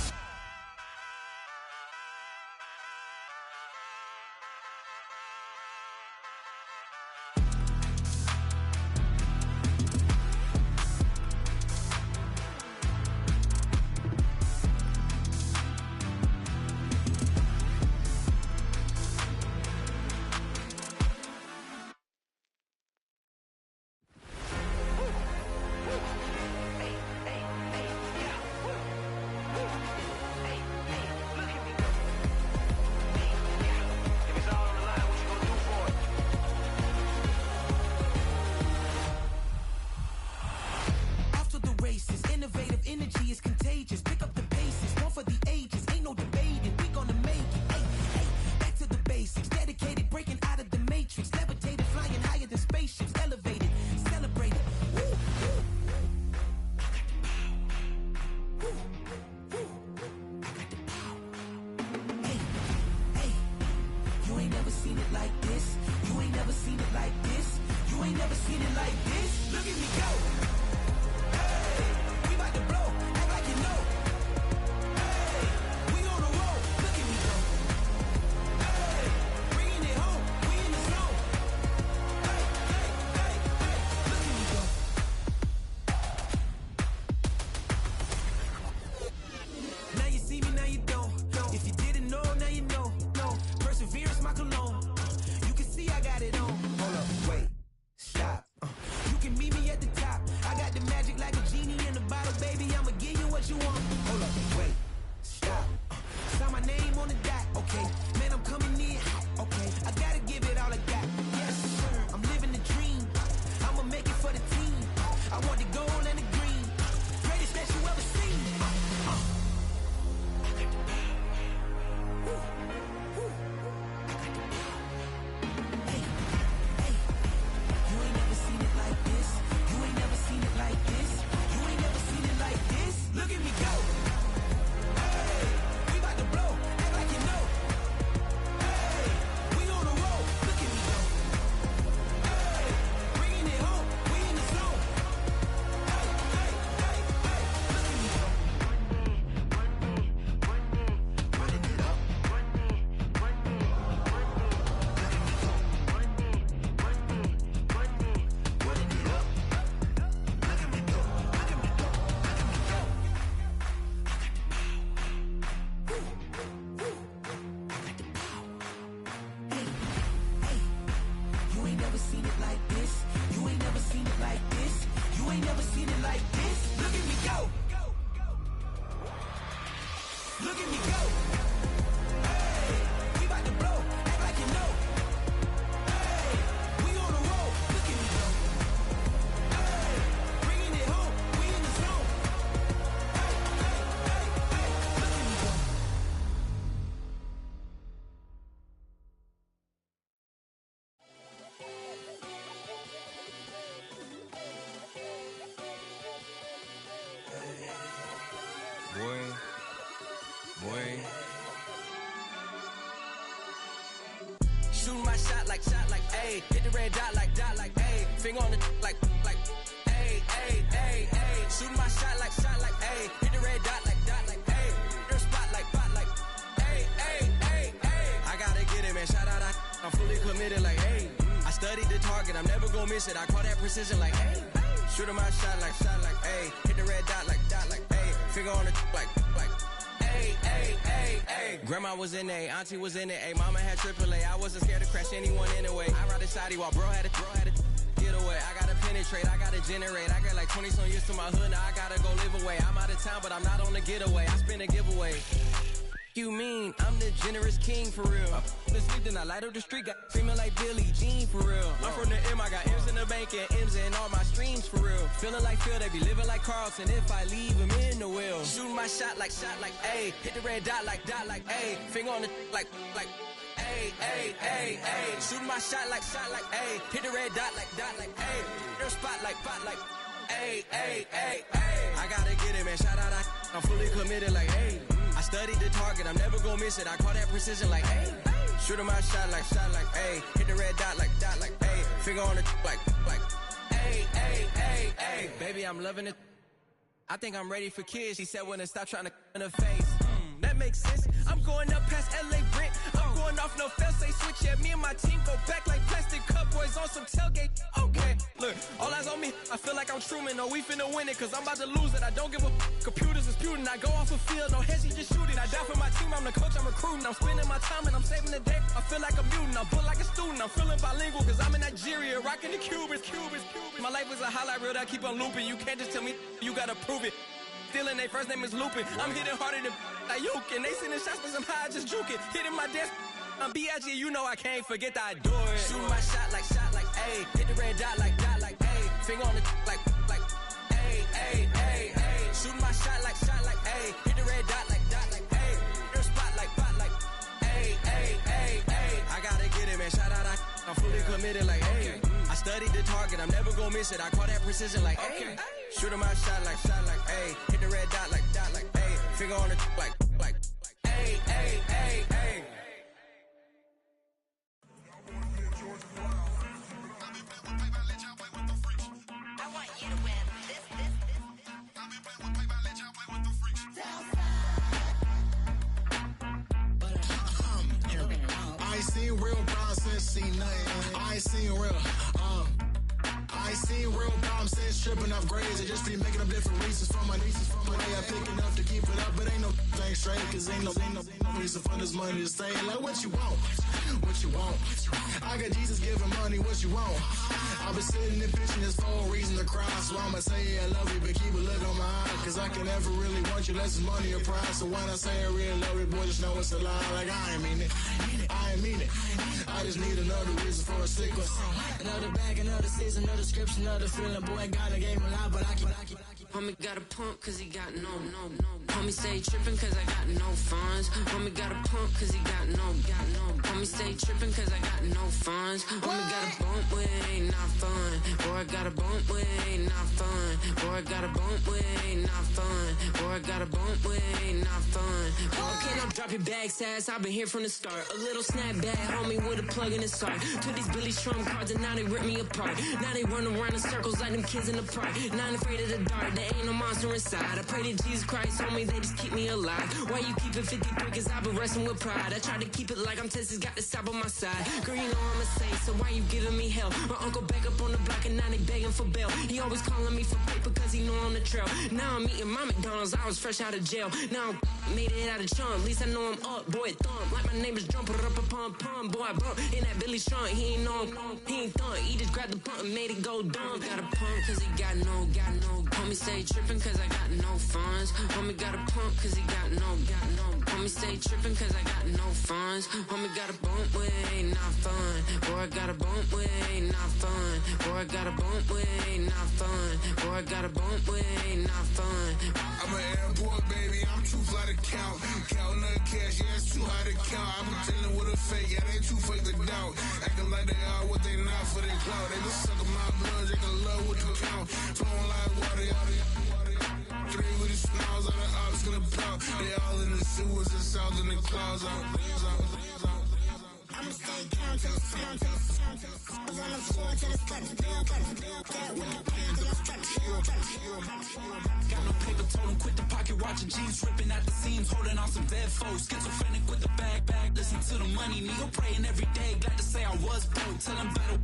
Look at me go. Hey, we about to blow. Act like you know. Hey, we on the roll. Look at me go. Hey, bringing it home. We in the zone. Hey, look at me go. Boy. Shooting my shot like, ayy. Hit the red dot like, ayy. Finger on the like, ayy, ayy, ayy, ayy. Shooting my shot like, ayy. Hit the red dot like, ayy. Their spot like, ayy, ayy, ayy, ayy. I gotta get it, man. Shout out, I'm fully committed like, ayy. I studied the target, I'm never gonna miss it. I call that precision like, ayy. Shooting my shot like, ayy. Hit the red dot like, ayy. Finger on the like, ayy, ayy, ayy, ayy. Grandma was in A, auntie was in it, ayy. Mama had AAA, I wasn't scared to crash anyone anyway. I ride the side while bro had to get away. I gotta penetrate, I gotta generate. I got like 20 some years to my hood, now I gotta go live away. I'm out of town, but I'm not on the getaway. I spin a giveaway. You mean I'm the generous king for real? I the sleep, then I light up the street, got screaming like Billie Jean for real. I'm from the M, I got M's in the bank and M's in all my streams for real. Feeling like Phil, they be living like Carlton if I leave him in the wheel. Shooting my shot like, ayy. Hit the red dot like, ayy. Finger on the like, ayy, ayy, ayy, ayy. Shooting my shot like, ayy. Hit the red dot like, ayy. Their spot like, ayy, ayy, ayy, ayy. I gotta get it, man. Shout out, I'm fully committed like, ayy. I studied the target, I'm never gonna miss it. I call that precision like, ayy. Shooting my shot like, ayy. Hit the red dot like, ayy. Finger on the like, ayy, ayy, ayy, ayy. Baby, I'm loving it. I think I'm ready for kids. She said when to stop trying to in her face. That makes sense. I'm going up past LA Brent. I'm going off no fail, say switch. Yeah, me and my team go back like plastic cup boys on some tailgate. Okay, look, all eyes on me. I feel like I'm Truman. No, we finna win it, cause I'm about to lose it. I don't give a computers disputing. I go off a field, no hesi, just shoot it. I die for my team, I'm the coach, I'm recruiting. I'm spending my time and I'm saving the day. I feel like a mutant, I'm built like a student. I'm feeling bilingual, cause I'm in Nigeria, rocking the Cubans. My life is a highlight reel that I keep on looping. You can't just tell me, you gotta prove it. Stealing, they first name is Lupin. I'm hitting harder than Ayuk, and they sending shots for some high, just juke it. Hitting my desk, I'm B.I.G., you know I can't forget that I do it. Shooting my shot like, ayy. Hit the red dot like, ayy. Finger on the like, ayy, ayy, ayy, ayy. Shooting my shot like, ayy. Hit the red dot like, ayy. Their spot like, ayy, ayy, ayy, ayy. I gotta get it, man. Shout out, I'm fully committed like, ayy. I studied the target, I'm never gonna miss it. I call that precision like, ayy. Shooting my shot like, ayy. Hit the red dot like, ayy. Finger on the like, ayy, ayy, ayy, ayy. I want you to win. This. I ain't seen real problems since seen nothing. I ain't seen real problems since tripping off grades. I just be making up different reasons for my nieces. For my way I picking up to keep it up, but ain't no thing straight. Cause ain't no reason for this money to stay. Like what you want? I got Jesus giving money, what you want? I've been sitting and pitching this for a reason to cry. So I'ma say yeah, I love you, but keep a look on my eye. Cause I can never really want you unless it's money or pride. So when I say I really love you, boy, just know it's a lie. Like I ain't mean it. I just need another reason for a sticker. Another bag, another season, another description, another feeling. Boy, got a game a lot, but I keep. Homie got a pump cause he got no. Homie stay trippin' cause I got no funds. Homie got a pump cause he got no. Homie stay trippin' cause I got no funds. Homie got a bump with it ain't not fun. Boy, I got a bump with it ain't not fun. Boy, I got a bump with it ain't not fun. Boy, I got a bump with it ain't not fun. Boy, can I drop your bag, sass? I've been here from the start. A little snapback, homie, with a plug in his heart. Took these Billy Trump cards and now they rip me apart. Now they run around in circles like them kids in the park. Not afraid of the dark, there ain't no monster inside. I pray to Jesus Christ, homie, they just keep me alive. Why you keep it 53? Cause I've been wrestling with pride. I try to keep it like I'm Texas, got the stop on my side. Girl, you know I'm a saint, so why you giving me hell? My uncle back up on the block and now they begging for bail. He always calling me for paper cause he know I'm the trail. Now I'm eating my McDonald's, I was fresh out of jail. Now I made it out of chunk, at least I know I'm up, boy, thump. Like my neighbors jump, up a pump, boy, I bump. In that Billy Strong, he ain't know, he ain't thump. He just grabbed the pump and made it go dumb. Got a pump cause he got no. Homie stay tripping cause I got no funds. Homie got a pump cause he got no. Homie stay tripping cause I got no funds. Homie got a bump with ain't not fun. Boy, I got a bump with ain't not fun. Boy, I got a bump with ain't not fun. Boy, I got a bump with ain't not fun. I'm an airport baby, I'm too fly to count. Counting the cash, yeah, it's too high to count. I'm dealing with a fake, yeah, they too fake to doubt. Acting like they are what they not for their clout. They just sucking my blood, they can love what you count. Flowing like water, three with the smiles, all the ops gonna plow. They all in the sewers and south in the clouds. I'ma stay down till the sound, till the sound, till the sound. On the floor till it's cut. Get with the plan till it's cut. Got no paper, told him quit the pocket watching jeans, ripping at the seams, holding on some dead foes. Schizophrenic with the bag, listen to the money, nigga praying every day. Glad to say I was broke, tell him battle.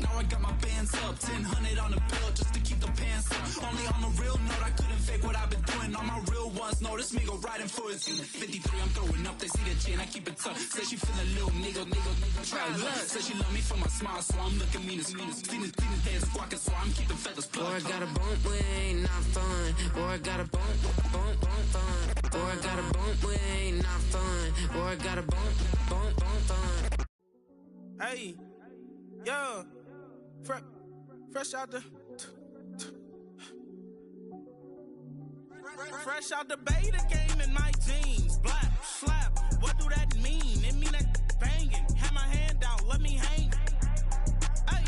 Now I got my bands up, 1000 on the bill just to keep the pants up. Only on the real note, I couldn't fake what I've been doing. All my real ones know this nigga riding for his unit. 53, I'm throwing up, they see the G and I keep it tough. Say she feeling little nigga, try look. Say she love me for my smile, so I'm looking mean as Seen his days squawking, so I'm keeping feathers plucked. Boy, I got a bump with ain't not fun. Boy, I got a bump fun. Boy, I got a bump with ain't not fun. Boy, I got a bump fun. Hey, yo, fresh out the fresh out the beta game in my jeans. Black slap, what do that mean? It mean that banging. Have my hand out, let me hang. Hey,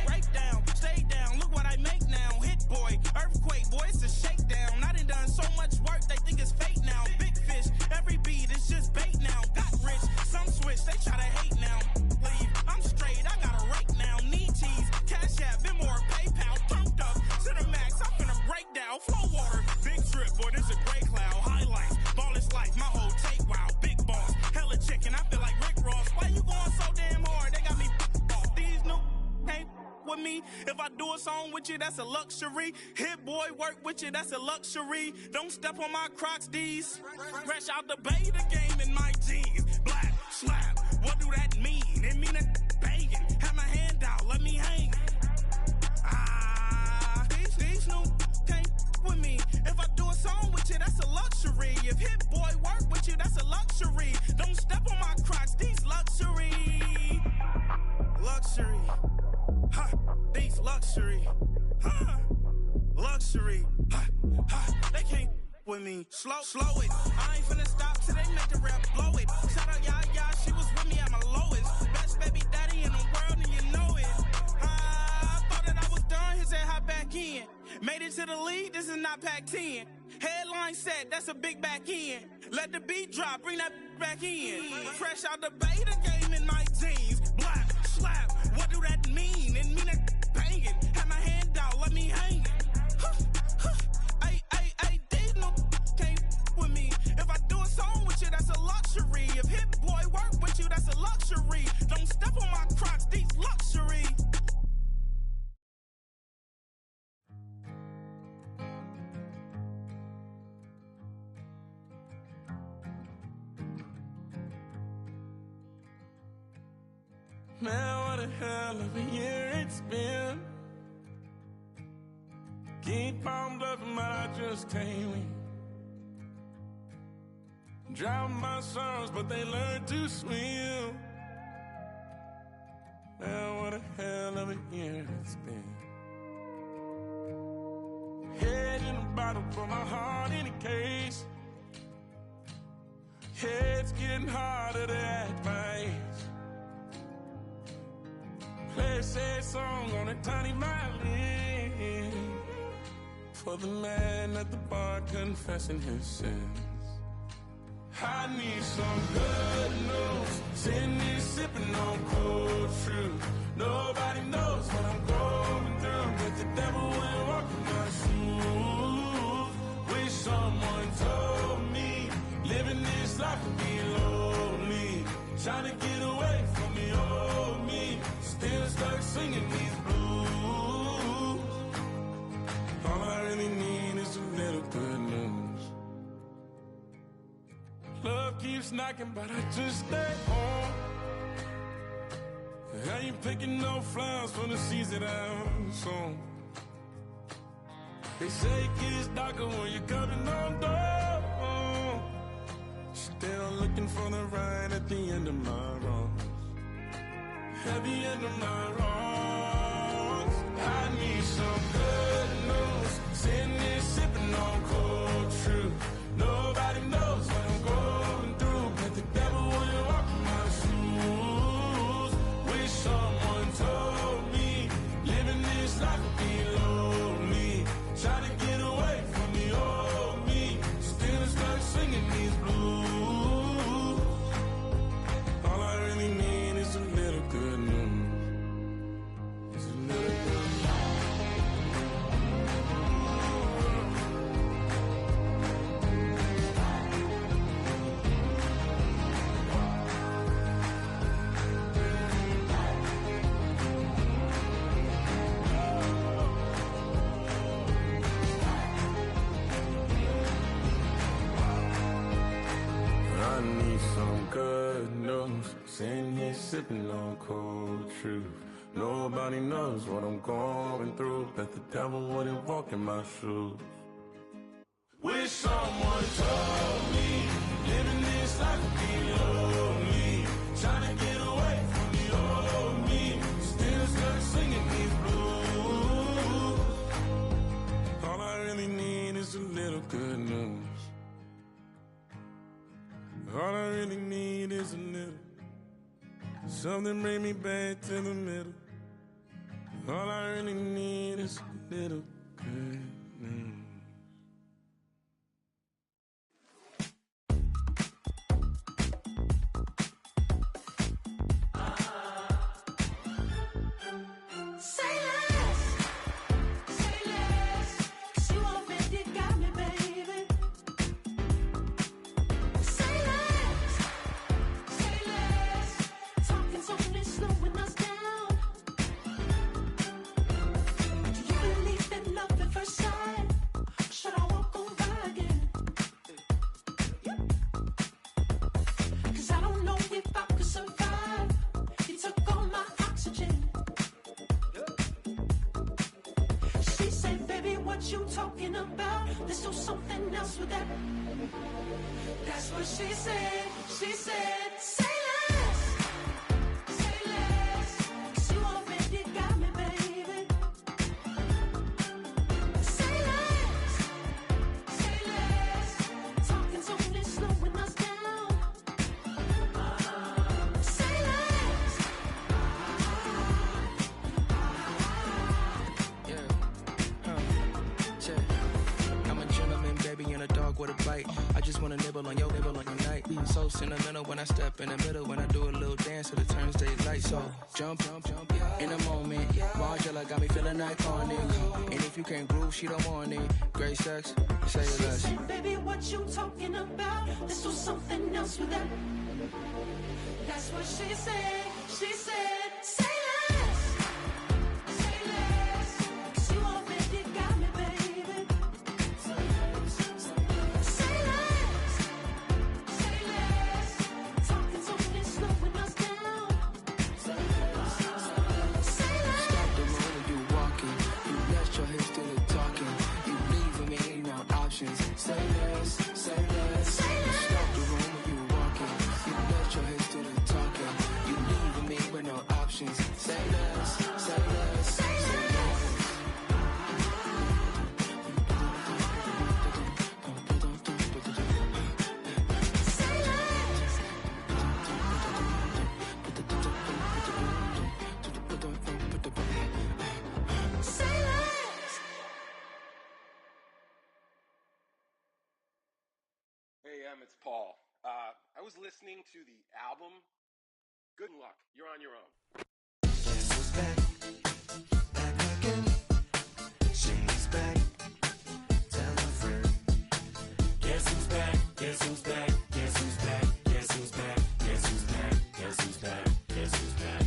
break down, stay down. Look what I make now. Hit boy, earthquake, boy, it's a shakedown. I done so much work, they think it's fake now. Big fish, every beat is just bait now. Got rich, some switch, they try to hate now. Leave, I'm straight, I got a rake now. Need cheese, cash app, Venmo, PayPal, turned up to the max. I'm finna break down, flow water, big drip, boy, this a gray cloud. Highlights, ball is life, my whole take wild. Big boss, hella chicken, I feel like Rick Ross. Why you going so damn hard? They got me off. These new can't with me. If I do a song with you, that's a luxury. Hit boy, work with you, that's a luxury. Don't step on my Crocs, these. Fresh out the beta game in my jeans. Black slap, what do that mean? It mean that banging. Have my hand out, let me hang. These new can't with me. If I do a song with you, that's a luxury. If hit boy work with you, that's a luxury. Don't step on my Crocs, these luxury. Luxury. Ha, these luxury. Ha, luxury. Ha, ha, they can't with me. Slow it. I ain't finna stop till they make the rap blow it. Shout out Yaya, she was with me at my lowest. Best baby daddy in the world and you know it. I thought that I was done, his head hop back in. Made it to the league, this is not Pac-10. Headline set, that's a big back end. Let the beat drop, bring that back in. Fresh out the beta game in my jeans. Black slap, what do that mean? It mean that banging. Have my hand out, let me hang. Ay, these no can't with me. If I do a song with you, that's a luxury. If hit boy work with you, that's a luxury. Don't step on my Crocs, these luxury. Man, what a hell of a year it's been. Keep on bluffing, but I just can't win. Drown my sorrows, but they learn to swim. Man, what a hell of a year it's been. Head in a bottle for my heart in a case. It's getting harder to act my age. Play a sad song on a tiny violin for the man at the bar confessing his sins. I need some good news. Sitting here sipping on cold fruit. Nobody knows what I'm going through, but the devil will walk in my shoes. Wish someone told me living this life would be lonely. Trying to get away from the old me. Still stuck singing these blues. All I really need is a little good news. Love keeps knocking, but I just stay home. I ain't picking no flowers for the seeds that I've sown. They say it gets darker when you're coming on door. Still looking for the ride at the end of my wrongs. At the end of my wrongs, I need some good news. Sitting here sipping on cold truth. Nobody knows what I'm going through, but the devil wouldn't walk in my shoes. Wish someone told me living this life would be lonely. Trying to get away from the old me, still stuck singing these blues. All I really need is a little good news. It's a little good news. I need some good news. Sitting here sipping on cold truth. Nobody knows what I'm going through, but the devil wouldn't walk in my shoes. Wish someone told me living this life would be lonely. Trying to get away from the old me, still stuck singing these blues. All I really need is a little good news. All I really need is a little, something bring me back to the middle. All I really need is a little good news. Say less, 'cause you already got me, baby. Say less, talking's only slowing us down. Do you believe in love at first sight? Should I walk on by again? 'Cause I don't know if I could survive. You took all my oxygen. She said, baby, what you talking about? Let's do something else with that. That's what she said. She said, say less, 'cause you already got me, baby. Say less, talking's only slowing us down. Say less. I'm a gentleman, baby, and a dog with a bite. I just wanna nibble on your night. So sentimental when I step in the middle. When I do a little dance, so it turns daylight. So jump, in a moment. Margella got me feeling iconic. And if you can't groove, she don't want it. Great sex, say She less. said, baby, what you talking about? Let's do something else with that. That's what she said. She said, say less, 'cause you already got me, baby. Say less, talking's only slowing us down. Say less. Stop the road when you walking. You let your hips do the talking. You leaving me no options. Say less, say less. Stop the road when you walking. You let your hips do the talking. You leaving me with no options. Say less, say less, say less. Say less. Say less. Hey, it's Paul. I was listening to the album. Good luck. You're on your own. Guess who's back? Back again. She's back. Tell a friend. Guess who's back? Guess who's back? Guess who's back? Guess who's back? Guess who's back? Guess who's back? Guess who's back?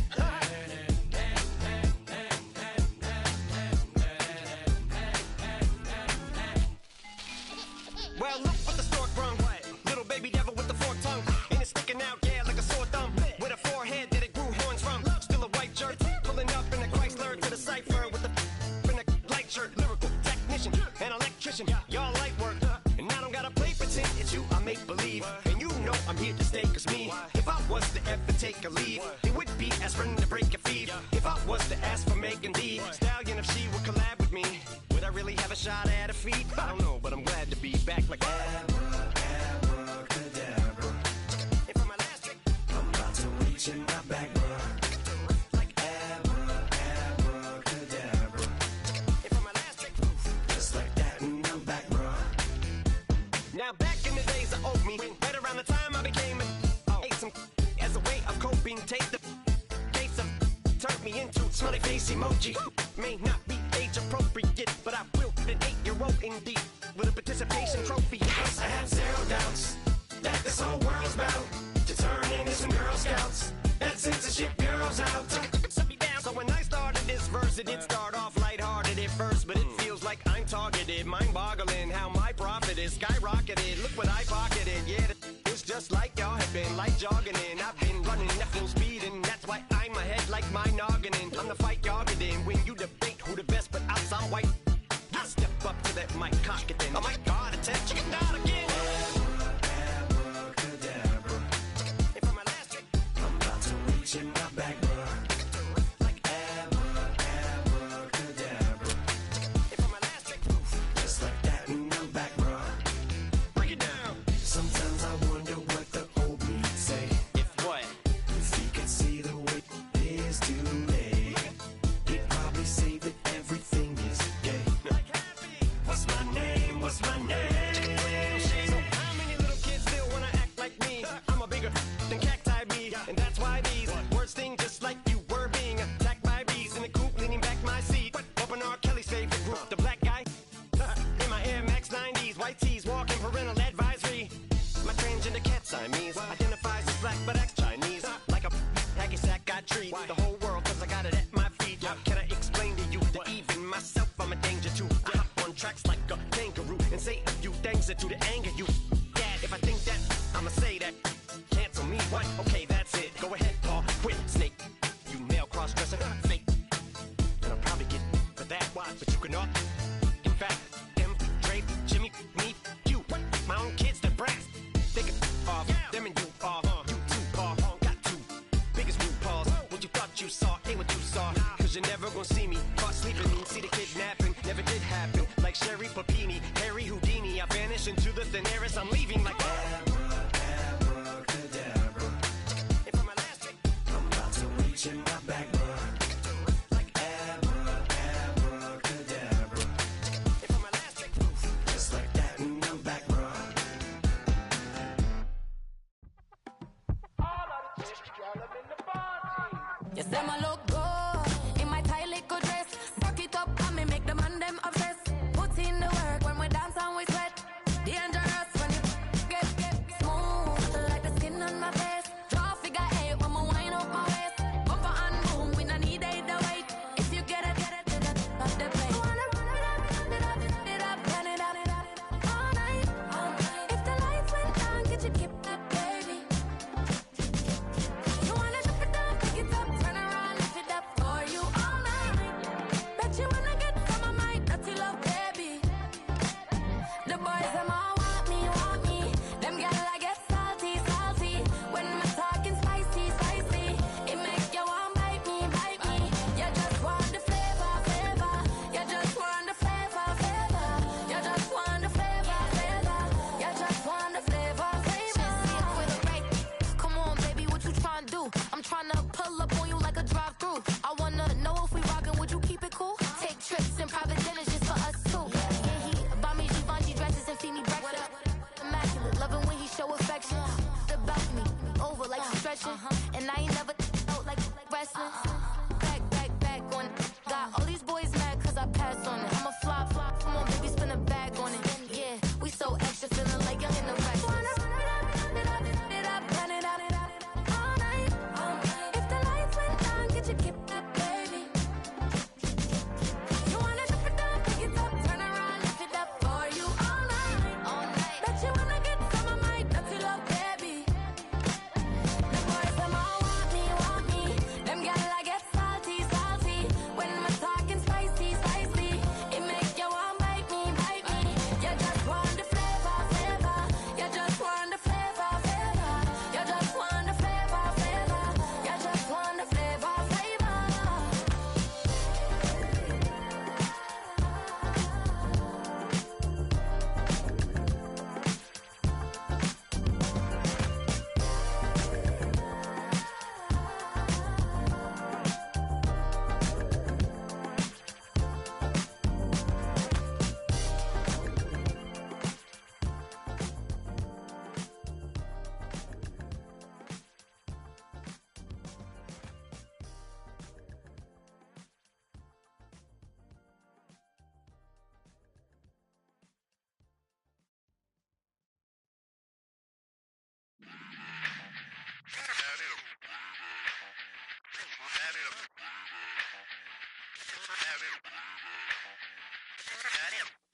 Well, look what the stork brung. Little baby devil with the forked tongue. And it's sticking out, yeah, like a sore thumb. With a forehead that it grew horns from. Still a white jerk. Pulling up in a Chrysler to the cipher with the in a light shirt. Lyrical technician. an electrician, y'all light work. And I don't gotta play pretend, it's you I make believe. And you know I'm here to stay, cause me, if I was to ever take a leave, it would be aspirin to break your feet. If I was to ask for Megan D Stallion, if she would collab with me, would I really have a shot at her feet? I don't know, but I'm glad to be back like abracadabra. And for my last trick, I'm about to reach in my back, bruh. Like abracadabra. And for my last trick, just like that, and I'm back, bruh. Now back in the days I owed me, right around the time I became ate some as a way of coping. Take the case of turned me into smiley face emoji. May not be age appropriate, but I will fit an 8-year-old indeed with a participation trophy. I have zero doubts that this whole world's about to turn into some Girl Scouts and censorship girls out. So when I started this verse, it did start off lighthearted at first, but it feels like I'm targeted, mind-boggling how my profit is skyrocketed. Look what I pocketed, yeah, it's just like y'all have been, like jogging in. I've been running at full speed, and that's why I'm ahead like my noggin. I'm the fight y'all get in when you debate who the best, but I'm some white. I step up to that mic, cock it then. Oh my God, attention, chicken out again. Abracadabra. And for my last trick, I'm about to reach in my bag, bruh. Like abracadabra. And for my last trick, just like that, and I'm back, bruh. Break it down. Sometimes I wonder what the old me say. If what? If he could see the way it is today, he'd probably say that everything is gay. What's my name? What's my name? So how many little kids still wanna act like me? I'm a bigger than cacti bee, and that's why these words sting just like you were being attacked by bees in the coop, leaning back my seat. Open R. Kelly's favorite group, the black guy. In my Air Max 90s, white tees, walking parental advisory. My transgender cat Siamese identifies as black but acts Chinese. Like a hacky sack I treat the whole world cause I got it at my feet. Can I explain to you that even myself I'm a danger to? I hop on tracks like a kangaroo and say a few things that do to anger you. Dad, if I think that, I'ma say that. Cancel me, what? Okay, that's it. Go ahead, Paul, quit, snake. You male cross-dresser, fake. And I'll probably get for that, why? But you cannot. In fact, them, Dre, Jimmy, me, you, my own kids, the brass. They can off, them and you off. You too, Paul, got two biggest root paws. What you thought you saw ain't what you saw. Cause you're never gonna see me caught sleeping. See the kidnapping, never did happen. Like Sherry Papini, Harry Houdini. I vanish into the thin air as I'm leaving like abracadabra. And for my last trick, I'm about to reach in my bag, bruh. Like abracadabra. And for my last trick, just like that, and I'm back, bruh. You say my look good in my tight little dress. Rock it up and me make the man them obsessed. Put in the work when we dance and we sweat. Dangerous when you get smooth like the skin on my face. Draw figure 8 when me wind up my waist. Bumper and boom, we no need the weight. If you get it, pop the plate. I wanna run it up, turn it up, all night. If the lights went down, get you keep that baby. You wanna drop it down, pick it up, turn around, lift it down.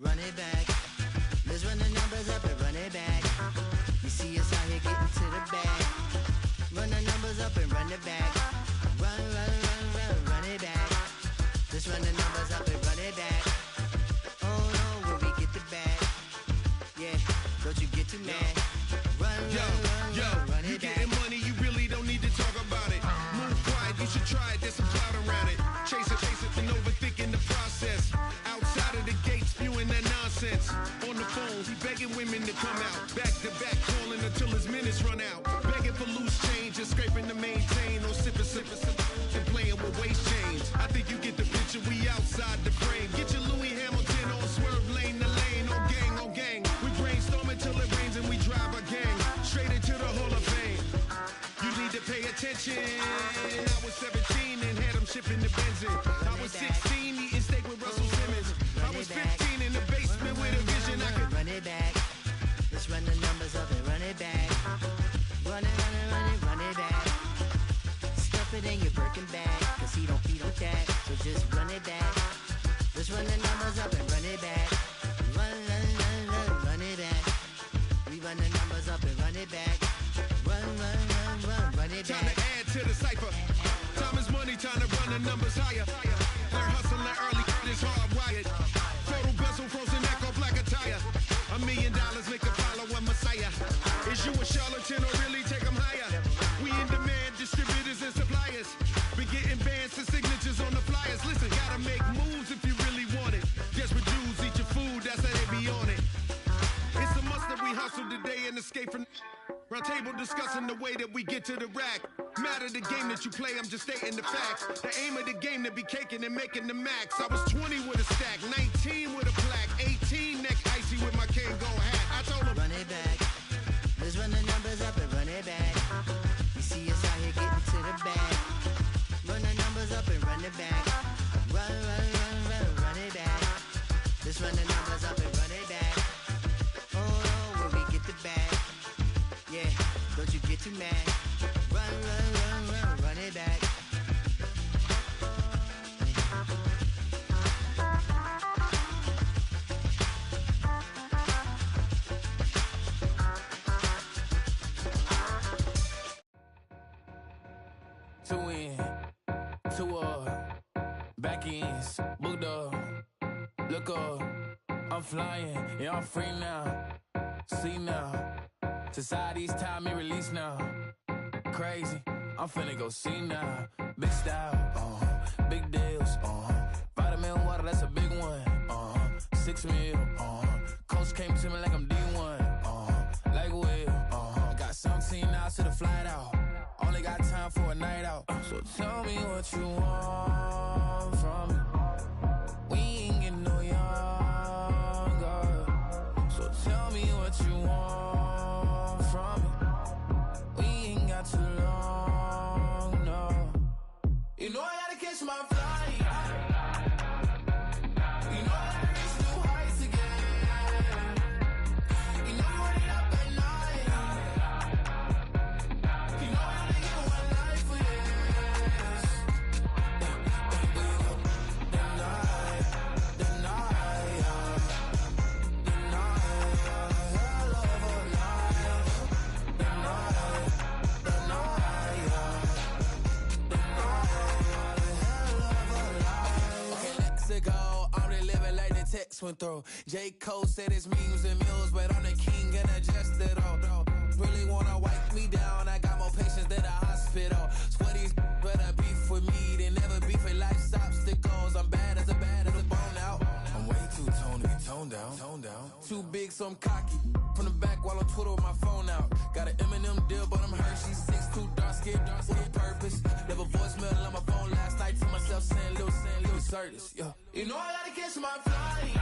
run it back. Let's run the numbers up and run it back. You see us out here getting to the bag. Run the numbers up and run it back. Run, run, run, run, run it back. Let's run the numbers up and run it back. Oh no, where we get the bag. Yeah, don't you get too mad. Run, run, run, run, run you it back. getting money, you really don't need to talk about it. Move quiet, you should try it, there's some cloud around it. Chase it, and overthinking the process. Outside of the gate, spewing that nonsense. On the phone, he begging women to come out. Back to back, calling until his minutes run out. Begging for loose change, just scraping to maintain. No sipping, and playing with waist chains. I think you get the picture, we outside the frame. Get your Louis Hamilton on swerve lane to lane. On gang, on gang. We brainstorm until it rains and we drive our gang straight into the Hall of Fame. You need to pay attention. I was 17 and had them shipping the benzin. I was 16 eating steak with Russell Simmons. I was 15 in the basement with a vision. I could run it back. Let's run the numbers up and run it back. Run it, run it, run it, run it back. Stuff it in your Birkin bag, cause he don't feed on that. So just run it back. Let's run the numbers up and run it back. Run, run, run, run, run it back. We run the numbers up and run it back. Run, run, run, run, run it back. time to add to the cipher. Time is money, time to run the numbers higher. Learn hustling early, it's hardwired. Photo bezel, frozen echo, black attire. $1 million make a follower messiah. Is you a charlatan or really take them higher? We in demand, distributors and suppliers. Been getting bands and signatures on the flyers. Listen, gotta make moves if you really want it. Desperate Jews eat your food, that's how they be on it. It's a must that we hustle today and escape from round table discussing the way that we get to the rack. Matter the game that you play, I'm just stating the facts. The aim of the game to be caking and making the max. I was 20 with a stack, 19 with a plaque, 18 neck icy with my Kango hat. I told him, run it back. Let's run the numbers up and run it back. You see us out here getting to the bag. Run the numbers up and run it back. Run, run, run, run, run it back. Let's run the numbers up and run it back. Oh no, where we get the bag. Yeah, don't you get too mad. Run, run, run, run, run it back. Two in, two up, back ends, booked up, look up, I'm flying, yeah, I'm free now, see now, society's time me release now, crazy, I'm finna go see now, big style, big deals, vitamin water, that's a big one, 6 mil, coach came to me like I'm D1, like Will, got 17 hours to the flight out. Only got time for a night out. So tell me what you want from me. We ain't getting no younger. So tell me what you want from me. We ain't got too long, no. You know I gotta catch my flight. You know I gotta reach new heights again. You know you running up at night. You know I gotta get one life for this. The night, hell of a night. The night, okay, let's go. I'm really living like the text went through. J. Cole said it's memes and mills, but I'm the king and adjusted all. Really wanna wipe me down, I got more patience than a hospital. Sweaty's better beef with me than never beef with life's obstacles. I'm bad as a bone out. I'm way too toned to be toned down. Too big, so I'm cocky. From the back while on Twitter with my phone out. Got an Eminem deal, but I'm Hershey. 6'2", dark skin, with a purpose. Never voicemail on my phone last night to myself saying Lil Curtis, yeah. You know I gotta catch my flight.